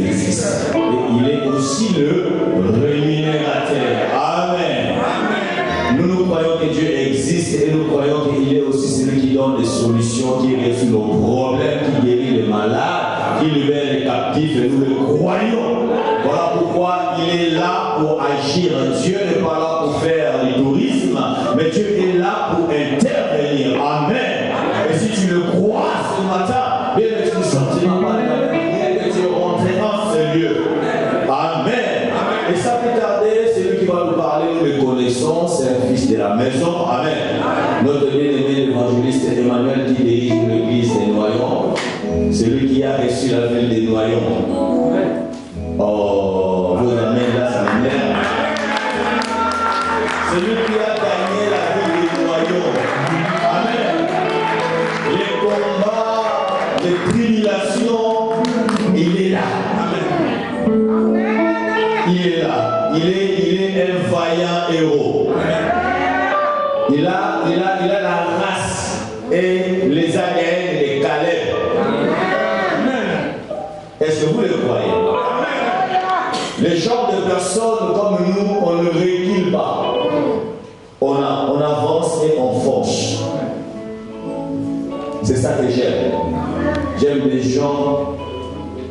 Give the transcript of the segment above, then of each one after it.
existe. Et il est aussi le rémunérateur. Amen. Nous croyons que Dieu existe et nous croyons qu'il est aussi celui qui donne des solutions, qui résout nos problèmes, qui guérit les malades, qui libère les captifs, et nous le croyons. Voilà pourquoi il est là pour agir. Dieu n'est pas là pour faire du tourisme, mais Dieu est là pour intervenir. Amen. Et si tu le crois ce matin, bien que tu ne sentiras pas de la prière, que tu rentreras en ce lieu. Amen. Et sans plus tarder, celui qui va nous parler, nous le connaissons, c'est un fils de la maison. Amen. Notre bien-aimé évangéliste Emmanuel qui dirige l'église des Noyons, celui qui a reçu la ville des Noyons. Oh, vous amène là, ça m'énerve. Celui qui a gagné la ville des Noyons. Amen. Les combats, les tribulations, il est là. Amen. Il est là. Il est un vaillant héros. Il a la race et les ADN des Caleb. Est-ce que vous le croyez? Les genres de personnes comme nous, on ne recule pas. On avance et on fonce. C'est ça que j'aime. J'aime les gens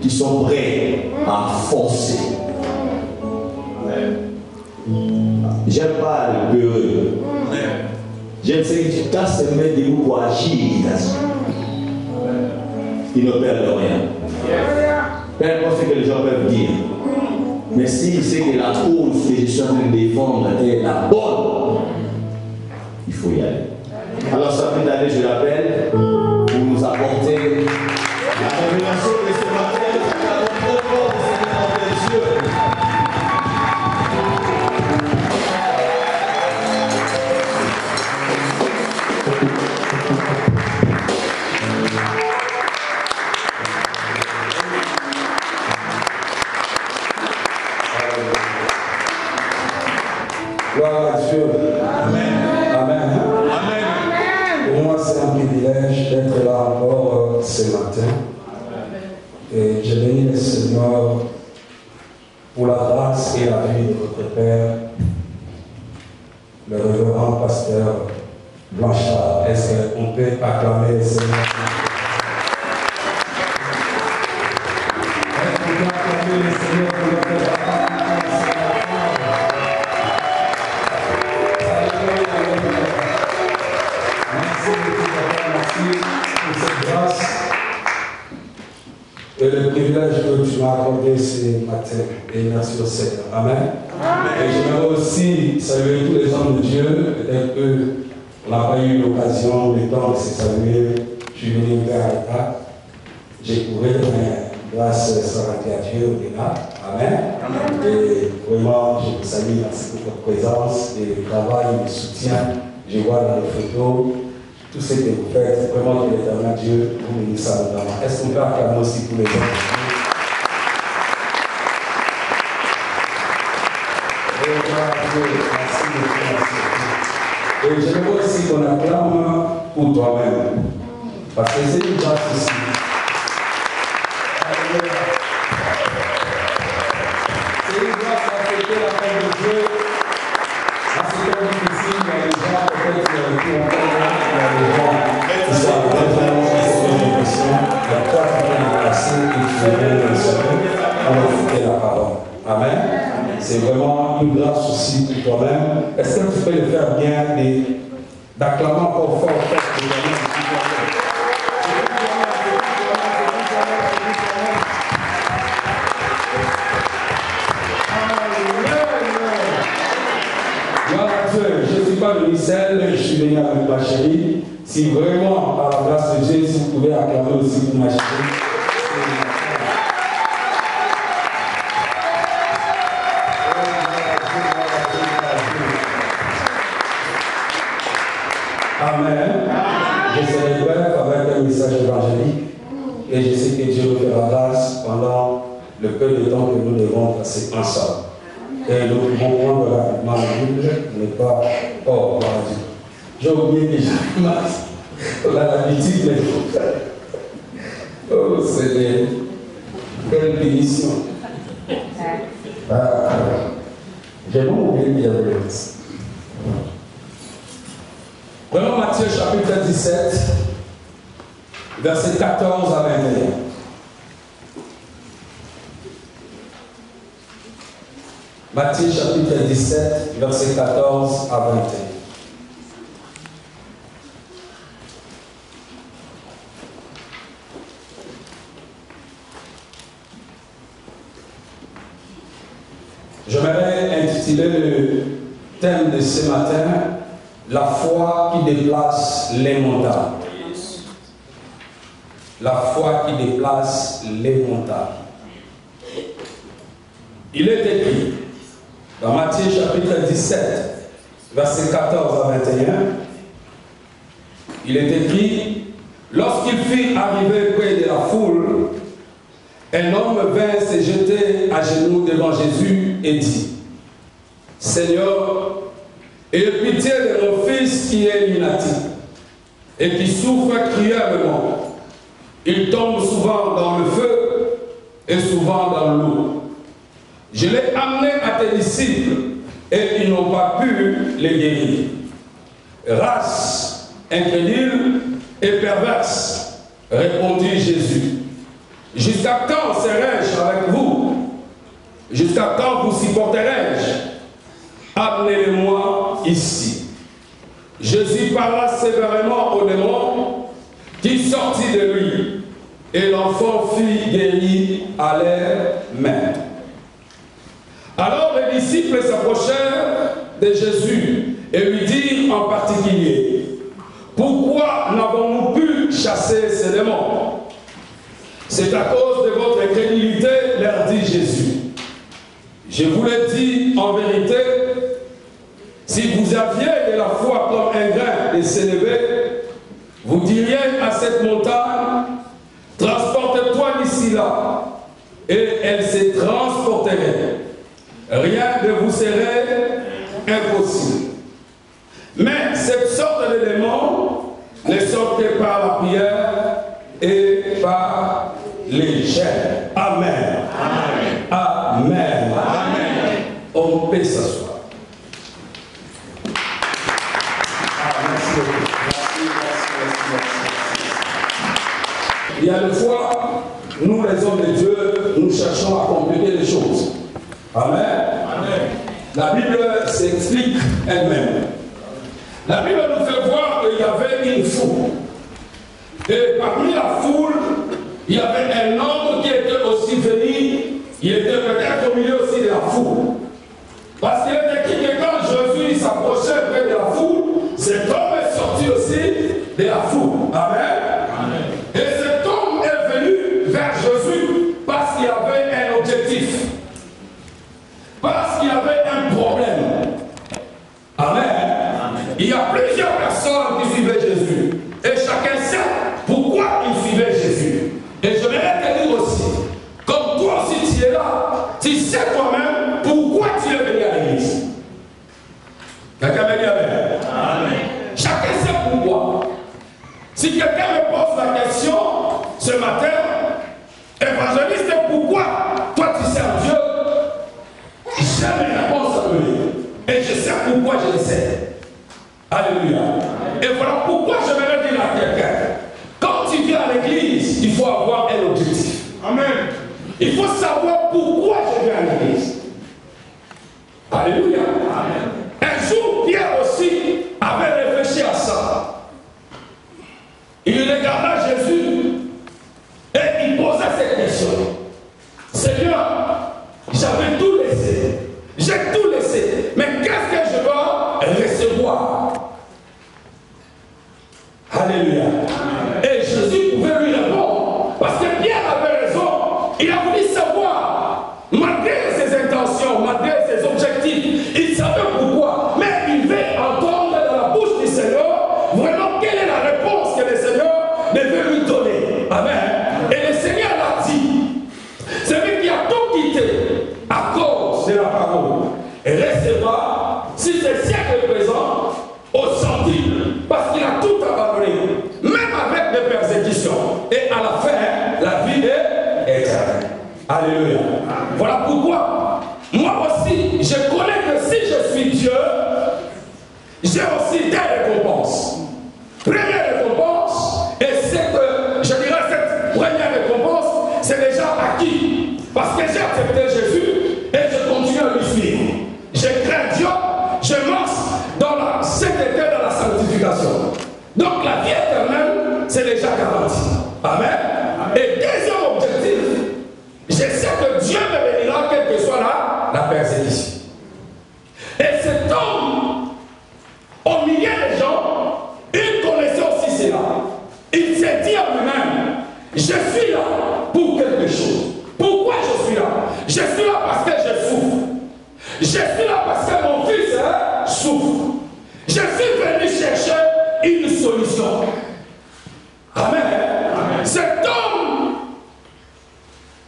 qui sont prêts à foncer. J'aime pas le peureux. J'aime ceux qui cassent se mettre debout pour agir. Ils ne perdent rien. Peu importe ce que les gens peuvent dire. Mais si c'est que la cause que je suis en train de défendre est la bonne, il faut y aller. Alors, ça fait d'aller, je l'appelle, pour nous apporter la révélation de ce matin, la rencontre de Seigneur des cieux. Gloire à Dieu. Amen. Amen. Amen. Pour moi, c'est un privilège d'être là encore ce matin. Et je bénis le Seigneur pour la grâce et la vie de votre Père, le révérend pasteur Blanchard. Est-ce qu'on peut acclamer le Seigneur? Est-ce qu'on peut acclamer le Seigneur pour notre papa? Et le privilège que tu m'as accordé ce matin. Et merci au Seigneur. Amen. Amen. Et j'aimerais aussi saluer tous les hommes de Dieu. Peut-être qu'on n'a pas eu l'occasion, le temps de se saluer. Je suis venu vers l'État. J'ai couru, mais grâce soit rendue à Dieu, on est là. Amen. Amen. Et vraiment, je vous salue merci pour votre présence et le travail, le soutien. Je vois dans les photos. Tout ce que vous faites, vraiment que l'éternel Dieu vous bénisse abondamment. Est-ce qu'on peut acclamer aussi pour les hommes? Merci beaucoup. Et j'aimerais aussi qu'on acclame pour toi-même. Parce que c'est une grâce aussi. C'est une grâce à fêter la paix de Dieu. À ce temps difficile, il y a des gens peut-être qui ont été encore là. Il y a des gens qui sont vraiment en dépression. Il y a toi qui viens de passer et qui viens de recevoir. On va écouter la parole. Amen. C'est vraiment une grâce aussi pour toi-même. Est-ce que tu peux le faire bien et d'acclamer encore fort pour toi-même? Gloire à Dieu. Je ne suis pas venu seul, je suis venu avec ma chérie. Si vraiment, par la grâce de Dieu, si vous pouvez acclamer aussi pour ma chérie. Amen. Je serai bref avec un message évangélique et je sais que Dieu nous fera grâce pendant le peu de temps que nous devons passer ensemble. Et nous pouvons prendre rapidement la Bible, n'est pas. Oh, voilà Dieu. J'ai oublié que j'ai masse. On a l'habitude de. Oh Seigneur. Quel bénédiction. J'ai beaucoup oublié bienveillance. Prenons Matthieu chapitre 17, versets 14 à 21. Matthieu chapitre 17, versets 14 à 21. J'aimerais intituler le thème de ce matin, la foi qui déplace les montagnes. La foi qui déplace les montagnes. Il est écrit dans Matthieu chapitre 17, versets 14 à 21, il est écrit, lorsqu'il fut arrivé près de la foule, un homme vint se jeter à genoux devant Jésus et dit, Seigneur, aie pitié de mon fils qui est lunatique et qui souffre cruellement. Il tombe souvent dans le feu et souvent dans l'eau. Je l'ai amené à tes disciples et ils n'ont pas pu les guérir. Race incrédule et perverse, répondit Jésus. Jusqu'à quand serai-je avec vous? Jusqu'à quand vous supporterai-je? Amenez-le-moi ici. Jésus parla sévèrement au démon qui sortit de lui, et l'enfant fut guéri à l'air même. Alors les disciples s'approchèrent de Jésus et lui dirent en particulier, pourquoi n'avons-nous pu chasser ces démons? C'est à cause de votre incrédulité, leur dit Jésus. Je vous l'ai dit en vérité, si vous aviez de la foi comme un grain de sénévé, vous diriez à cette montagne, transporte-toi d'ici là, et elle se transporterait. Rien ne vous serait impossible. Mais cette sorte de démons ne sortait par la prière et par les chaînes. Amen. Amen. Amen. Amen. On peut s'asseoir. Il y a des fois, nous les hommes de Dieu, nous cherchons à compliquer les choses. Amen. Amen. La Bible s'explique elle-même. La Bible nous fait voir qu'il y avait une foule. Et parmi la foule, il y avait un homme qui était aussi venu, il était peut-être au milieu aussi de la foule. Parce qu'il est écrit que quand Jésus s'approchait près de la foule, cet homme est sorti aussi de la foule. Amen. Amen. Et cet homme est venu vers Jésus parce qu'il avait un objectif. Parce qu'il avait un problème. Amen. Amen. Il y a plusieurs personnes qui suivaient Jésus. Et chacun sait pourquoi il suivait Jésus. Et je vais te dire aussi, comme toi aussi tu es là, tu sais toi-même pourquoi tu es venu à l'église. Quelqu'un me dit Amen. Amen. Chacun sait pourquoi. Si quelqu'un me pose la question ce matin, évangéliste, pourquoi toi tu sers Dieu? J'ai mes réponses à donner. Et je sais pourquoi je le sais. Alléluia. Et voilà pourquoi je vais dire à quelqu'un, quand tu viens à l'église, il faut avoir un objectif. Amen. Il faut savoir pourquoi je viens à l'église. Alléluia. Amen. Un jour, Pierre aussi avait réfléchi à ça. Il regarda Jésus et il posait cette question. Seigneur, j'avais tout laissé. J'ai tout laissé. Mais qu'est-ce que je dois recevoir? Alléluia. Amen. Et Jésus pouvait lui répondre. Parce que Pierre avait raison. Il a voulu savoir Alléluia. Voilà pourquoi, moi aussi, je connais que si je suis Dieu, j'ai aussi des récompenses. Première récompense, et je dirais cette première récompense, c'est déjà acquis. Parce que j'ai accepté Jésus et je continue à lui suivre. Je crains Dieu, je marche dans la sainteté, dans la sanctification. Donc la vie éternelle, c'est déjà garanti. Amen. Et deuxième objectif, je sais que Dieu me bénira, quelle que soit la persécution. Et cet homme, au milieu des gens, il connaissait aussi cela. Il s'est dit à lui-même, je suis là pour quelque chose. Pourquoi je suis là? Je suis là parce que je souffre. Je suis là parce que mon fils souffre. Je suis venu chercher une solution. Amen. Amen. Cet homme,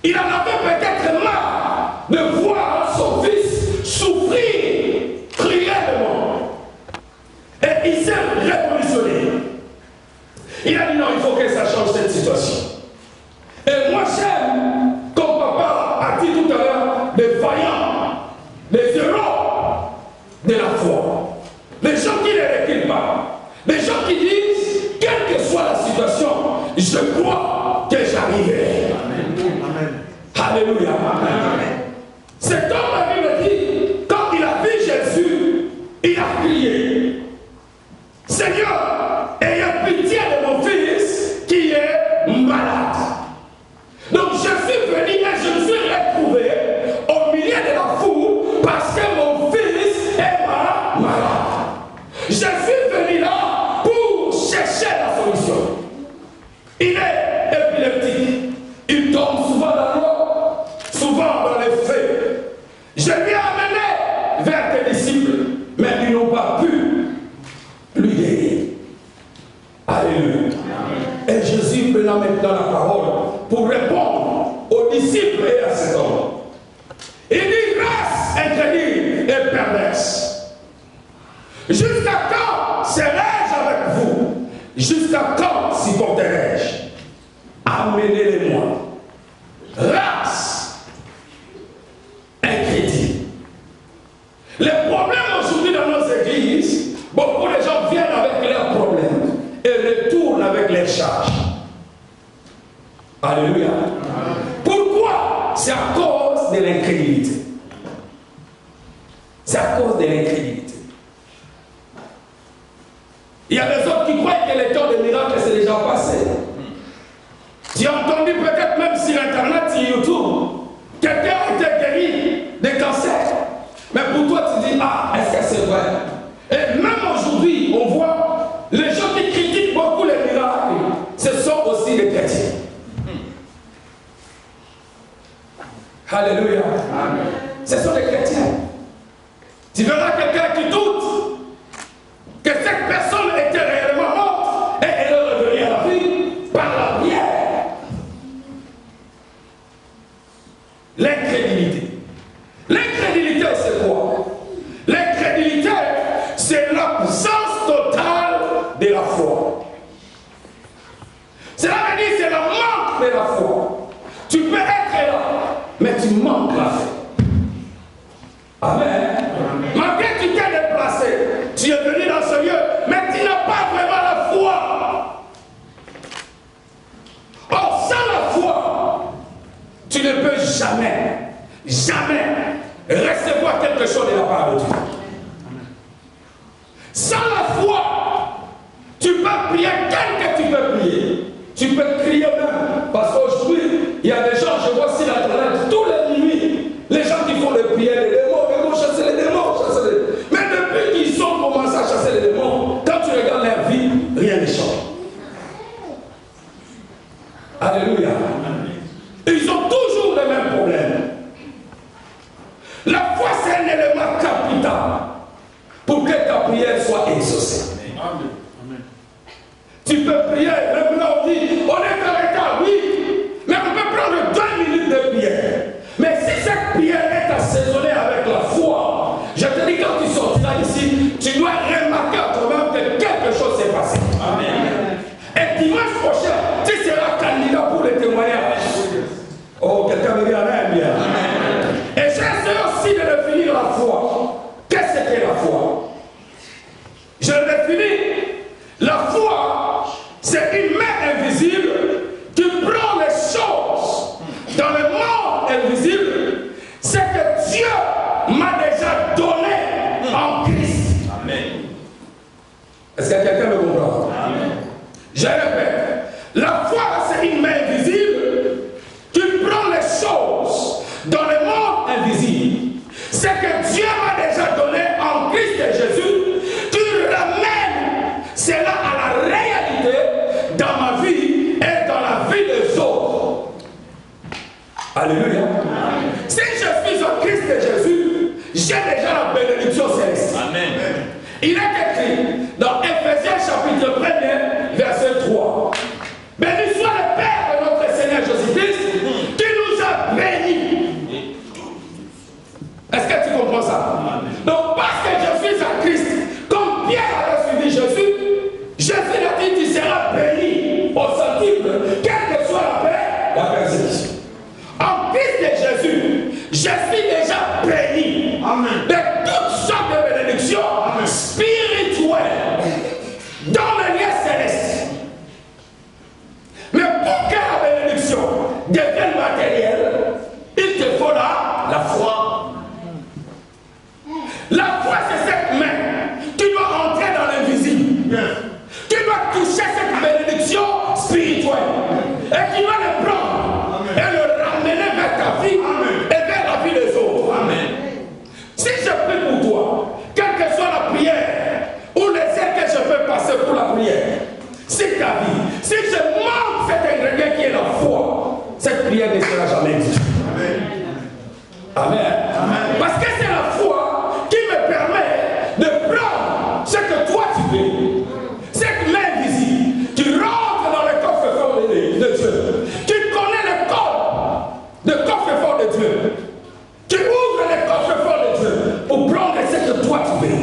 il en avait peut-être marre de voir son fils souffrir cruellement. Et il s'est révolutionné. Il a dit non, il faut que ça change cette situation. Et moi j'aime, comme papa a dit tout à l'heure, les vaillants, les héros de la foi. Les gens qui ne reculent pas. Les gens qui disent, quelle que soit la situation, je crois que j'arriverai. Amen. Alléluia. Amen. Cet homme, la Bible dit, quand il a vu Jésus, il a crié, Seigneur, ayez pitié de mon fils qui est malade. Donc je suis venu et je me suis retrouvé au milieu de la foule parce que mon fils est malade. Je suis venu là pour chercher la solution. Il est épileptique. Il tombe souvent dans l'eau, souvent dans les feux. Je l'ai amené vers tes disciples, mais ils n'ont pas pu lui guérir. Alléluia. Et Jésus prenant maintenant la parole pour répondre aux disciples et à cet homme. Il dit, race incrédule et perverse. Jusqu'à quand serai-je avec vous? Jusqu'à quand supporterai-je? Amenez-les-moi. Race incrédule. Les problèmes aujourd'hui dans nos églises, beaucoup de gens viennent avec leurs problèmes et retournent avec les charges. Alléluia. Pourquoi? C'est à cause de l'incrédulité. C'est à cause de l'incrédulité. Il y a des autres qui croient que le temps des miracles c'est déjà passé. Tu as entendu peut-être même sur Internet, sur YouTube, quelqu'un a été guéri de cancer. Mais pour toi tu dis, ah, est-ce que c'est vrai? Et même aujourd'hui, on voit les gens qui critiquent beaucoup les miracles, ce sont aussi des chrétiens. Alléluia. Amen. Ce sont des chrétiens. Tu verras quelqu'un qui doute que cette personne était réellement morte et elle est revenue à la vie par la prière. L'incrédulité. L'incrédulité, c'est quoi? L'incrédulité, c'est l'absence totale de la foi. Cela veut dire que c'est le manque de la foi. Tu peux être là, mais tu manques la foi. Amen. Malgré que tu t'es déplacé, tu es venu dans ce lieu, mais tu n'as pas vraiment la foi. Or, sans la foi, tu ne peux jamais recevoir quelque chose de la part de Dieu. Sans la foi, tu peux prier tel que tu peux prier. Tu peux crier même. Parce qu'aujourd'hui, il y a des gens, je vois sur Internet, tous les nuits, les gens qui font des prières, les démons, chasser les démons, chasser les démons. Mais depuis qu'ils ont commencé à chasser les démons, quand tu regardes leur vie, rien ne change. Alléluia. Ils ont toujours les mêmes problèmes. La foi, c'est un élément capital pour que ta prière soit exaucée. Amen. Tu peux prier, maintenant on dit, on est dans l'état, oui, mais on peut prendre 2 minutes de prière. Mais si cette prière est assaisonnée avec la foi, je te dis, quand tu sortiras ici, tu dois remarquer toi-même que quelque chose s'est passé. Amen. Et dimanche prochain, tu seras candidat pour le témoignage. Quelqu'un me dit Amen, bien. Et j'essaie aussi de définir la foi. Qu'est-ce qu'est la foi? Je définis. La foi, c'est une main invisible qui prend les choses dans le monde invisible. C'est que Dieu m'a déjà donné en Christ. Amen. Est-ce que quelqu'un me comprend? Amen. Je répète, la foi, c'est une main invisible qui prend les choses dans le monde invisible. C'est que Dieu m'a déjà donné en Christ Jésus, qui ramène cela à la réalité dans ma vie et dans la vie des autres. Alléluia. Amen. Si je suis en Christ Jésus, j'ai déjà la bénédiction céleste. Amen. Il est écrit dans Ephésiens chapitre 1er, verset 3. Béni soit le Père de notre Seigneur Jésus-Christ qui nous a bénis. Est-ce que tu comprends ça? Amen. Donc parce que je suis en Christ, comme Pierre avait suivi Jésus, Jésus a dit tu seras béni au centime, quelle que soit la paix, la persécution. En Christ de Jésus, je suis déjà béni. Amen. De toutes sortes de bénédictions spirituelles dans le lieu céleste. Mais pour que la bénédiction devienne matérielle, il te faut la foi. La foi, c'est cette main qui doit entrer dans l'invisible, qui doit toucher cette bénédiction spirituelle et qui va le prendre et le ramener vers ta vie et vers la vie des autres. Amen. Si je prie pour toi, quelle que soit la prière ou les aides que je peux passer pour la prière, si ta vie, si je manque cet ingrédient qui est la foi, cette prière ne sera jamais exaucée. Amen. Amen. Parce que c'est la foi qui me permet de prendre ce que toi tu veux. Cette main visible qui rentre dans le coffre-fort de Dieu, qui connaît le coffre-fort de Dieu, qui ouvre le coffre-fort de Dieu pour prendre ce que toi tu veux.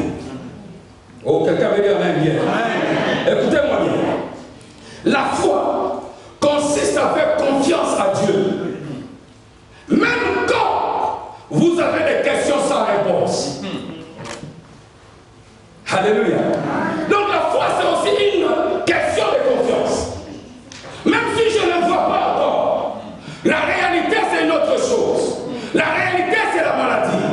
Oh, quelqu'un veut dire Amen bien. Écoutez-moi bien. La foi consiste à faire confiance à Dieu. Même quand vous avez des questions sans réponse. Alléluia. Donc la foi, c'est aussi une question de confiance. Même si je ne vois pas encore, la réalité, c'est une autre chose. La réalité, c'est la maladie.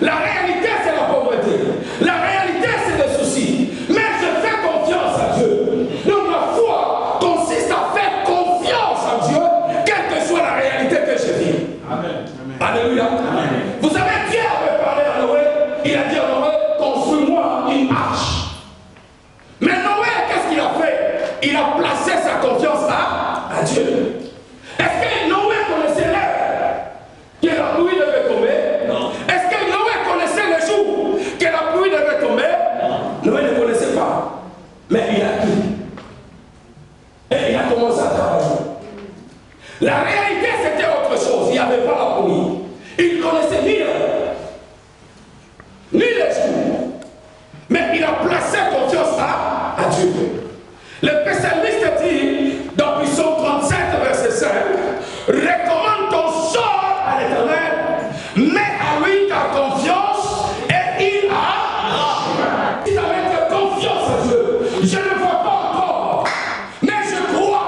La réalité, c'est la pauvreté. La réalité, c'est les soucis. Mais je fais confiance à Dieu. Donc la foi consiste à faire confiance à Dieu, quelle que soit la réalité que je vis. Amen. Alléluia. Amen. Vous savez, Dieu avait parlé à Noé. Il a dit à Noé, construis-moi une arche. Mais Noé, qu'est-ce qu'il a fait? Il a placé sa confiance à Dieu. Est-ce que Noé connaissait l'heure que la pluie devait tomber? Non. Est-ce que Noé connaissait le jour que la pluie devait tomber? Non. Noé ne connaissait pas. Mais il a cru. Et il a commencé à travailler. La réalité, c'était autre chose. Il n'y avait pas la pluie. Il ne connaissait ni l'heure, ni le jour. Mais il a placé confiance à Dieu. Le psalmiste dit dans Psaume 37, verset 5, recommande ton sort à l'Éternel, mets à lui ta confiance et il a. Il a mettre confiance à Dieu. Je ne vois pas encore, mais je crois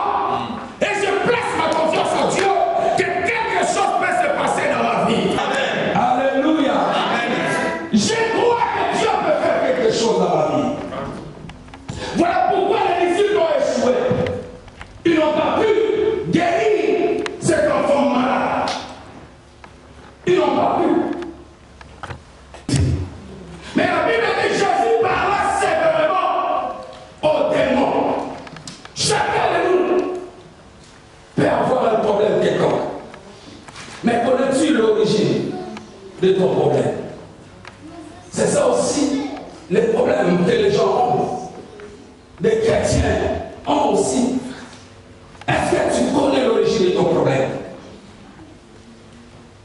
et je place ma confiance en Dieu que quelque chose peut se passer dans ma vie. Amen. Alléluia. Amen. Je crois que Dieu peut faire quelque chose dans ma vie. Voilà pourquoi les disciples ont échoué. Ils n'ont pas pu guérir cet enfant malade. Ils n'ont pas pu. Mais la Bible dit Jésus parla sévèrement aux démons. Chacun de nous peut avoir un problème quelconque. Mais connais-tu l'origine de ton problème? C'est ça aussi les problèmes que les gens ont. Les chrétiens ont aussi. Est-ce que tu connais l'origine de ton problème?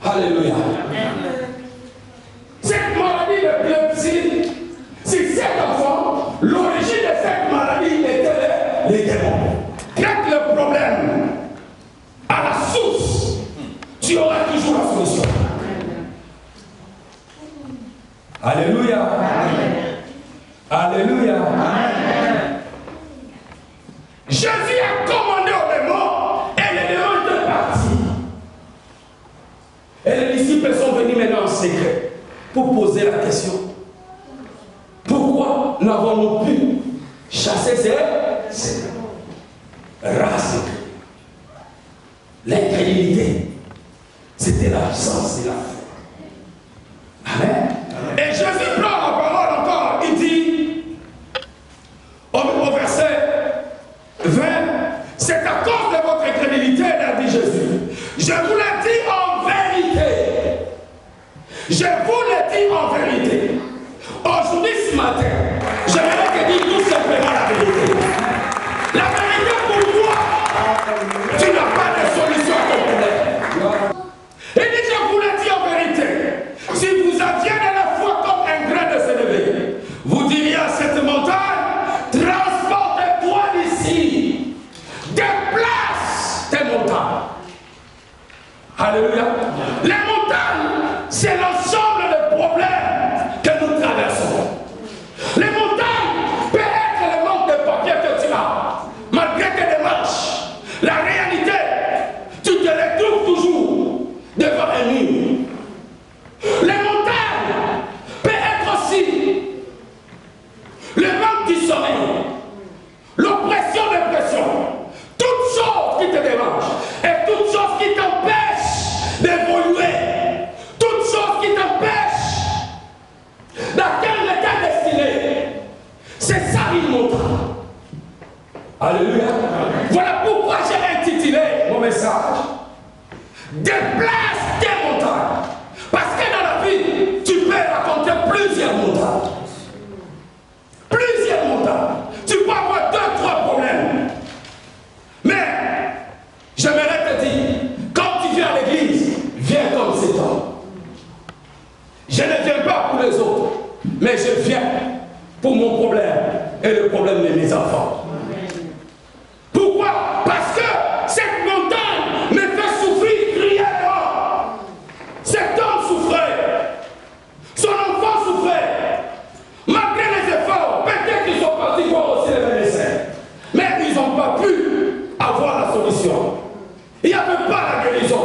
Alléluia. Cette maladie de l'épilepsie, si cet enfant, l'origine de cette maladie était les démons. Traite le problème à la source. tu auras toujours la solution. Alléluia. Alléluia. Jésus a commandé aux démons et les démons étaient partis. Et les disciples sont venus maintenant en secret pour poser la question. Pourquoi n'avons-nous pu chasser ces races? L'incrédulité, c'était l'absence de la foi. Amen. Et Jésus prend la parole encore. Il dit au verset 20, c'est à cause de votre incrédulité, a dit Jésus. Je vous l'ai dit en vérité. Je vous l'ai dit en vérité. Aujourd'hui, ce matin, j'aimerais te dire tout simplement la vérité. La vérité pour toi, tu n'as pas de solution à ton problème. Il dit, je vous l'ai dit en vérité. Si vous aviez de la foi comme un grain de sénévé, vous diriez à cette montagne, transporte-toi d'ici. Déplace tes montagnes. Alléluia. Les montagnes, c'est l'ensemble des problèmes que nous traversons. Les montagnes peuvent être le manque de papier que tu as, malgré tes démarches. La réalité, tu te retrouves toujours devant un mur. Les montagnes peuvent être aussi le manque du sommeil, l'oppression, dépression, toutes choses qui te dérangent et toutes choses qui t'empêchent d'évoluer, toutes choses qui t'empêchent d'atteindre ta destinée. C'est ça une montagne. Alléluia. Voilà pourquoi j'ai intitulé mon message Déplace tes montagnes. Parce que dans la vie, tu peux raconter plusieurs montagnes. Plusieurs montagnes. Tu peux avoir 2-3 problèmes. Mais, j'aimerais te dire, quand tu viens à l'église, viens comme cet homme. Je ne viens pas pour les autres, mais je viens pour mon problème et le problème de mes enfants. Pourquoi? Parce que cette montagne me fait souffrir cruellement. Cet homme souffrait. Son enfant souffrait. Malgré les efforts, peut-être qu'ils sont partis voir aussi les médecins. Mais ils n'ont pas pu avoir la solution. Il n'y avait pas la guérison.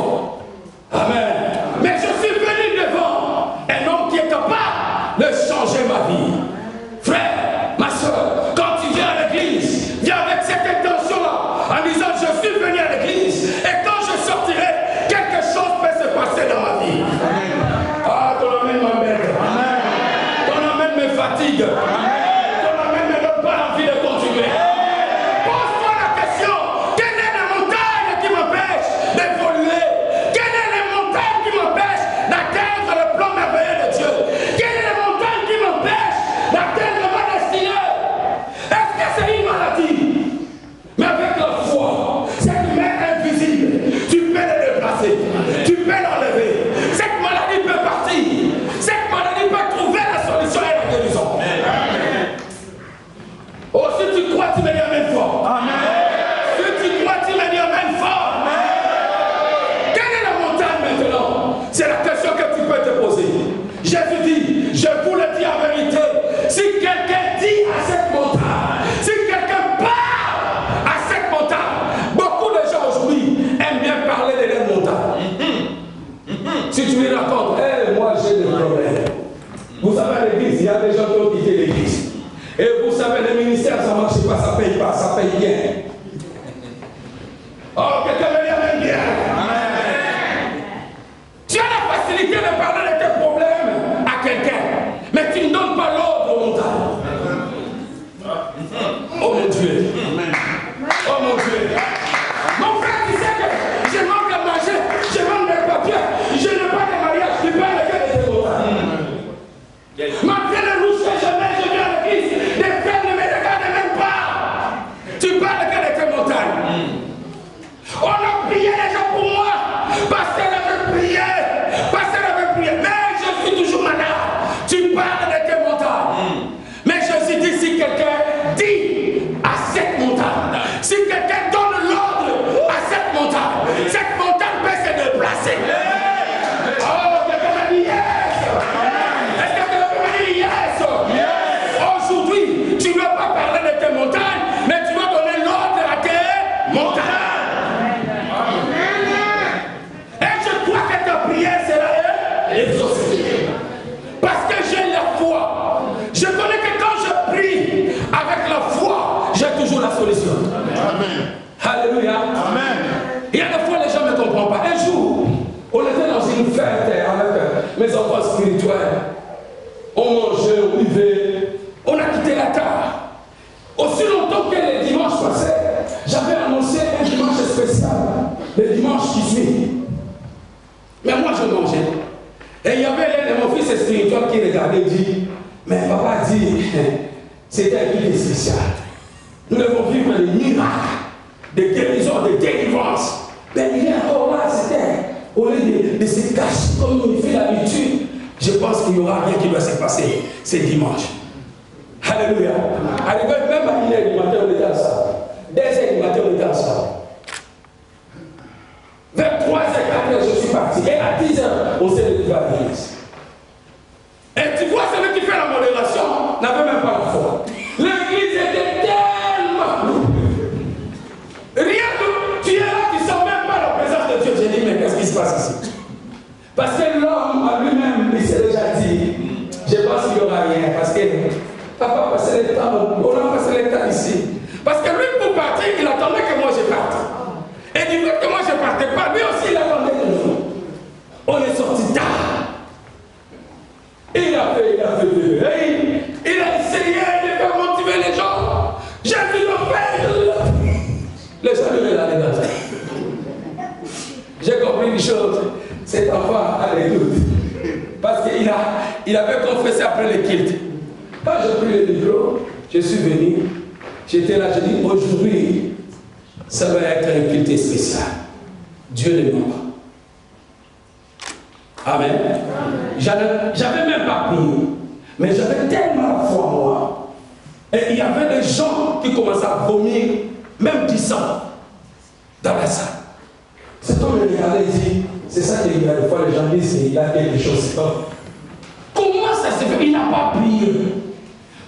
Amen. Mais je suis venu devant un homme qui est capable de changer ma vie. Frère, ma soeur, quand tu viens à l'église, viens avec cette intention-là, en disant je suis venu à l'église et quand je sortirai, quelque chose peut se passer dans ma vie. Ah, ton amène m'embête. Ton amène me fatigue. Ton amène ne me donne pas l'envie de continuer. Pose-toi la question, quelle est la montagne qui m'empêche d'évoluer? Quelle est la montagne qui m'empêche d'atteindre le plan merveilleux de Dieu? Quelle est la montagne qui m'empêche d'atteindre ma destinée? Est-ce que c'est une maladie? Mais avec la foi, cette main invisible, tu peux la déplacer, tu peux l'enlever. Cette maladie peut partir, cette maladie peut trouver la solution et la guérison. Oh, si tu crois, tu me dis amen fort. Si tu crois, tu me dis amen fort. Quelle est la montagne maintenant? C'est la question que tu peux te poser. Jésus dit, je vous le dis en vérité, si quelqu'un dit à cette montagne, si quelqu'un parle à cette montagne, beaucoup de gens aujourd'hui aiment bien parler de leur montagne. Si tu lui racontes, hey, moi j'ai des problèmes. Vous savez, à l'église, il y a des gens qui ont quitté l'église. Et vous savez, le ministère, ça ne marche pas, ça ne paye pas, ça paye bien. Oh, quelqu'un me dit amen bien. Tu as la facilité de parler de tes problèmes à quelqu'un, mais tu ne donnes pas l'ordre aux montagnes. Oh mon Dieu. Oh mon Dieu. Mon frère, tu sais que je manque à manger, je manque de papier, je n'ai pas de mariage, tu peux lever des montagnes. Malgré le rouge que je mets à l'église, les frères ne me regardent même pas. Tu peux exaucé. Parce que j'ai la foi. Je connais que quand je prie avec la foi, j'ai toujours la solution. Amen. Alléluia. Amen. Il y a des fois, les gens ne comprennent pas. Un jour, on était dans une fête avec mes enfants spirituels. On mangeait, on buvait, on a quitté la table. Aussi longtemps que les dimanches passaient, j'avais annoncé un dimanche spécial, le dimanche qui suit. Mais moi, je mangeais. Et il y avait l'un de mon fils spirituel qui regardait et dit, mais papa dit, c'était un culte spécial. Nous devons vivre des miracles, des guérisons, des délivrances. Mais il est encore là, c'était, au lieu de se cacher comme il fait l'habitude, je pense qu'il n'y aura rien qui va se passer ce dimanche. Alléluia. Arrivé même à 1h du matin, on était ensemble. 2h du matin, on était ensemble. Vers 3h, 4h, je suis parti. Et à 10h, on s'est retrouvé à l'église. Et tu vois, celui qui fait la modération n'avait même pas la foi. L'église était tellement. Rien que tu es là, tu ne sens même pas la présence de Dieu. J'ai dit, mais qu'est-ce qui se passe ici? Parce que l'homme à lui-même, il s'est déjà dit, je pense qu'il n'y aura rien. Parce que papa passait le temps, on a passé le temps ici. Parce que lui, pour partir, il attendait que moi je parte. Et du fait que moi je ne partais pas, lui aussi il attendait que nous. On est sorti tard. Il a fait, il a essayé de faire motiver les gens. J'ai vu le faire. Les gens lui regardaient dans ça. J'ai compris une chose. Cet enfant a les doutes. Parce qu'il avait confessé après le culte. Quand j'ai pris le micro, je suis venu. J'étais là, j'ai dit aujourd'hui, ça va être un culte spécial. Dieu le ment. Amen. J'avais même pas prié. Mais j'avais tellement la foi en moi. Et il y avait des gens qui commençaient à vomir, même du sang, dans la salle. Cet homme me regardait et dit, c'est ça qu'il y a des fois les gens disent qu'il a quelque chose. Comment ça se fait? Il n'a pas prié.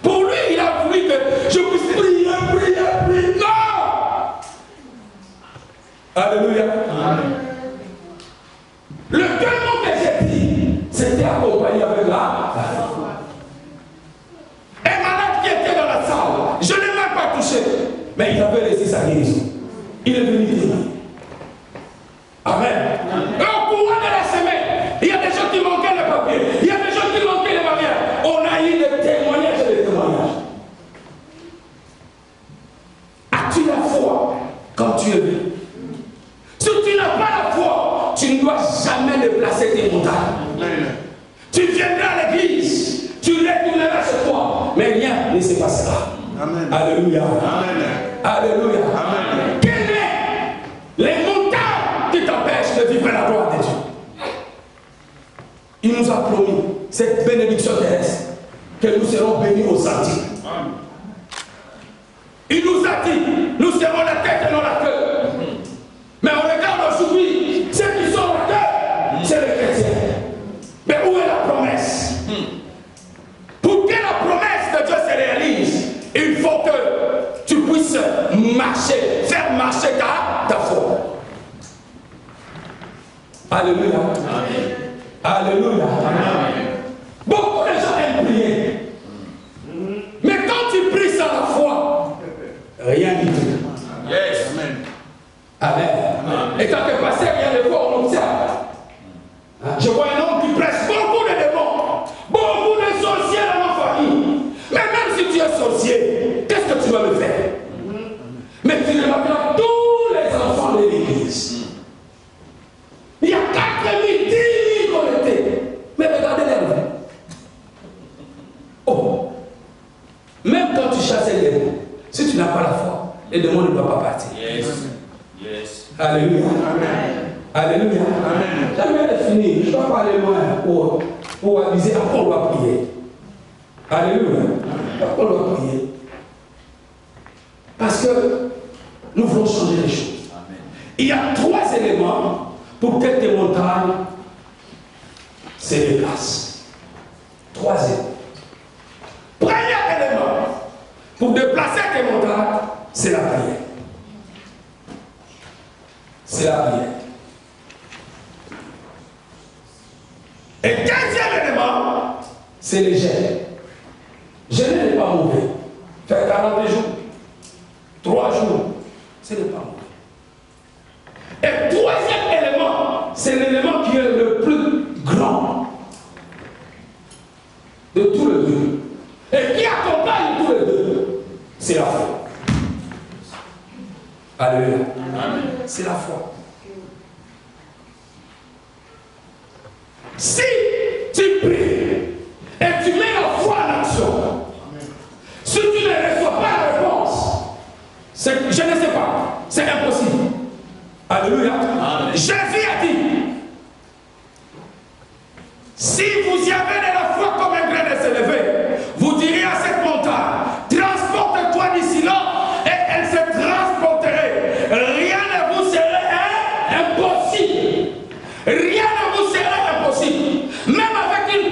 Pour lui, il a voulu que je puisse prier. Non! Alléluia. Amen. Le cœur que j'ai dit, c'était accompagné avec la foi. Un malade qui était dans la salle, je ne l'ai même pas touché, mais il avait réussi sa guérison. Il est venu dire. Amen. Et au courant de la semaine, il y a des gens qui manquaient le papier, il y a des gens qui manquaient les barrières. On a eu des témoignages et des témoignages. As-tu la foi quand tu es vu? Si tu n'as pas la foi, tu ne dois jamais déplacer tes montagnes. Tu viendras à l'église, tu retourneras chez toi, mais rien ne se passera. Amen. Alléluia. Amen. Alléluia. Amen. Quelles sont les montagnes qui t'empêchent de vivre la gloire de Dieu? Il nous a promis cette bénédiction terrestre, que nous serons bénis aux Antilles. Il nous a dit, nous serons la tête et non la queue. Mais on regarde aujourd'hui, ceux qui sont la queue, c'est les chrétiens. Mais où est la promesse? Pour que la promesse de Dieu se réalise, il faut que tu puisses marcher, faire marcher ta foi. Alléluia. Amen. Alléluia. Amen. Beaucoup de gens aiment prier. Mais quand tu pries sans la foi, rien du tout. Yes. Amen. Amen. Amen. Et quand tu es passé, il y a des fois on observe. Je vois un homme qui presse beaucoup de démons, beaucoup de sorciers dans ma famille. Mais même si tu es sorcier, qu'est-ce que tu vas me faire? Mais tu remarqueras tous les enfants de l'église. Il y a 4 000, 10 000 connectés. Mais regardez les mains. Oh! Même quand tu chasses les démons, si tu n'as pas la foi, les démons ne doivent pas partir. Yes. Yes. Alléluia. Amen. Alléluia. Amen. Jamais fini. Je ne dois pas aller loin pour aviser. Après, on doit prier. Alléluia. Après, on doit prier. Parce que nous voulons changer les choses. Amen. Il y a 3 éléments pour que tes montagnes se déplacent. 3 éléments. Premier élément pour déplacer tes montagnes, c'est la prière. C'est la prière. Et c'est les gènes. Jeûner n'est pas mauvais. Faire 40 jours, 3 jours, ce n'est pas mauvais. Et troisième élément, c'est l'élément qui est le plus grand de tous les deux. Et qui accompagne tous les deux, c'est la foi. Alléluia. C'est la foi. Si tu pries et tu mets la foi en action, si tu ne reçois pas la réponse, je ne sais pas, c'est impossible. Alléluia. Jésus a dit, si vous y avez de la foi comme un grain de s'élever, vous direz à cette montagne, transporte-toi d'ici là, et elle se transporterait. Rien ne vous serait impossible. Rien ne vous serait impossible. Même avec une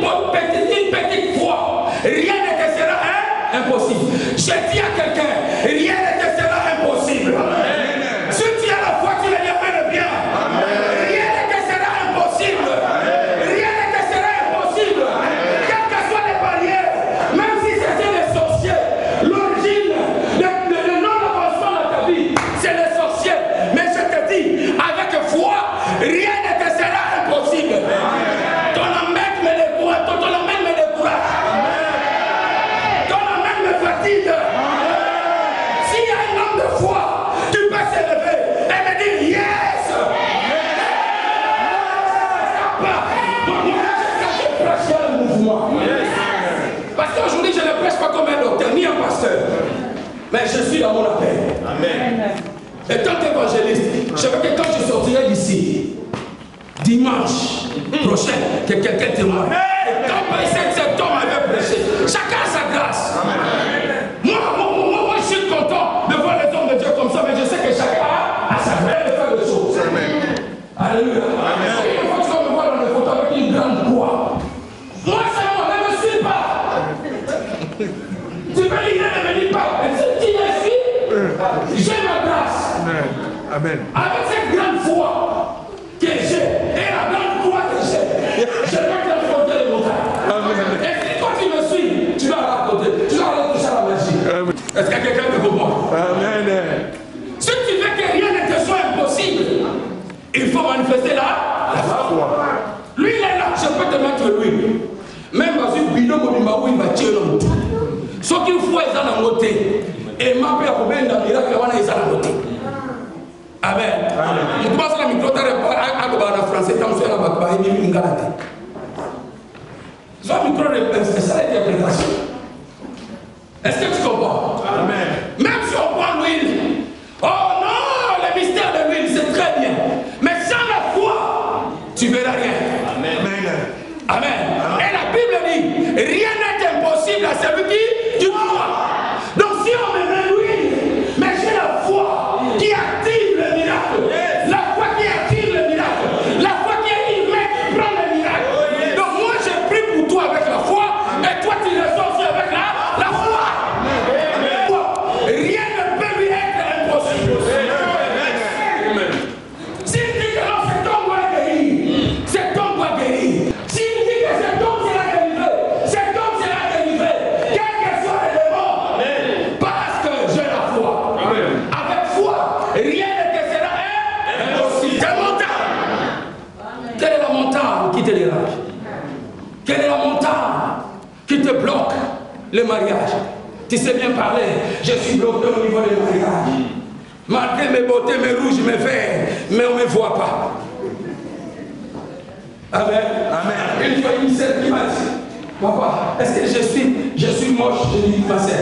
petite foi, rien ne te sera impossible. Je dis à quelqu'un, rien ne te sera impossible. Si tu as la foi, tu le amènes bien. Rien ne te sera impossible. Rien ne te sera impossible. Quelles que soient les barrières, même si c'était les sorciers, l'origine, le non-avancement dans ta vie, c'est les sorciers. Mais je te dis, avec foi, rien ne te sera impossible. Ton amène me décourage. Ton amène me décourage. Ton amène me fatigue. S'il y a un homme de foi, tu peux s'élever et me dire yes. Je prêche un mouvement. Parce qu'aujourd'hui, je ne prêche pas comme un docteur ni un pasteur. Mais je suis dans mon appel. Amen. Et tant qu'évangéliste, je veux que quand je sortirai d'ici, dimanche prochain, que quelqu'un témoigne. Et quand cet homme avait prêché, chacun a sa grâce. Moi, je suis content de voir les hommes de Dieu comme ça, mais je sais que chacun a sa grâce de faire des choses. Alléluia. Il faut que tu me vois dans les photos avec une grande croix. Moi, c'est moi, ne me suis pas. Tu peux lire, ne me dis pas. Si tu me suis, j'ai ma grâce. Amen. Avec cette grande foi que j'ai et la grande croix que j'ai, je peux transporter les montagnes. Et si toi tu me suis, tu vas raconter, tu vas aller toucher la magie. Est-ce que quelqu'un me comprend? Amen. Si tu veux que rien ne te soit impossible, il faut manifester la foi. Lui il est là, je peux te mettre lui. Même dans une bidon où il va tuer l'homme. Ce qu'il faut est dans la côté. Et ma paix a combien de miracles on a dans la côté. Amen. Je commence à la micro en français, quand je suis là-bas, il y a une galette. C'est un micro d'interprétation. Est-ce que tu comprends? Amen. Même si on prend l'huile, oh non, le mystère de l'huile, c'est très bien. Mais sans la foi, tu ne verras rien. Amen. Amen. Et la Bible dit, rien n'est impossible à celui qui croit. Donc si on me met l'huile, mais j'ai la foi qui active le miracle. La foi qui active le miracle. La foi qui est humaine qui prend le miracle. Donc moi je prie pour toi avec la foi et toi tu reçois aussi avec la foi. Rien ne peut lui être impossible. S'il dit que non, cet homme doit guérir, cet homme doit guérir. S'il dit que cet homme sera délivré, cet homme sera délivré. Quel que soit l'élément. Parce que j'ai la foi. Avec foi, rien ne te sera impossible. Quelle montagne? Quelle est la montagne qui te dérange? Quelle est la montagne qui te bloque le mariage? Tu sais bien parler, je suis bloqué au niveau du mariage. Malgré mes beautés, mes rouges, mes verts, mais on ne me voit pas. Amen. Une fois, une sœur qui m'a dit, papa, est-ce que je suis moche? Je lui dis, ma sœur,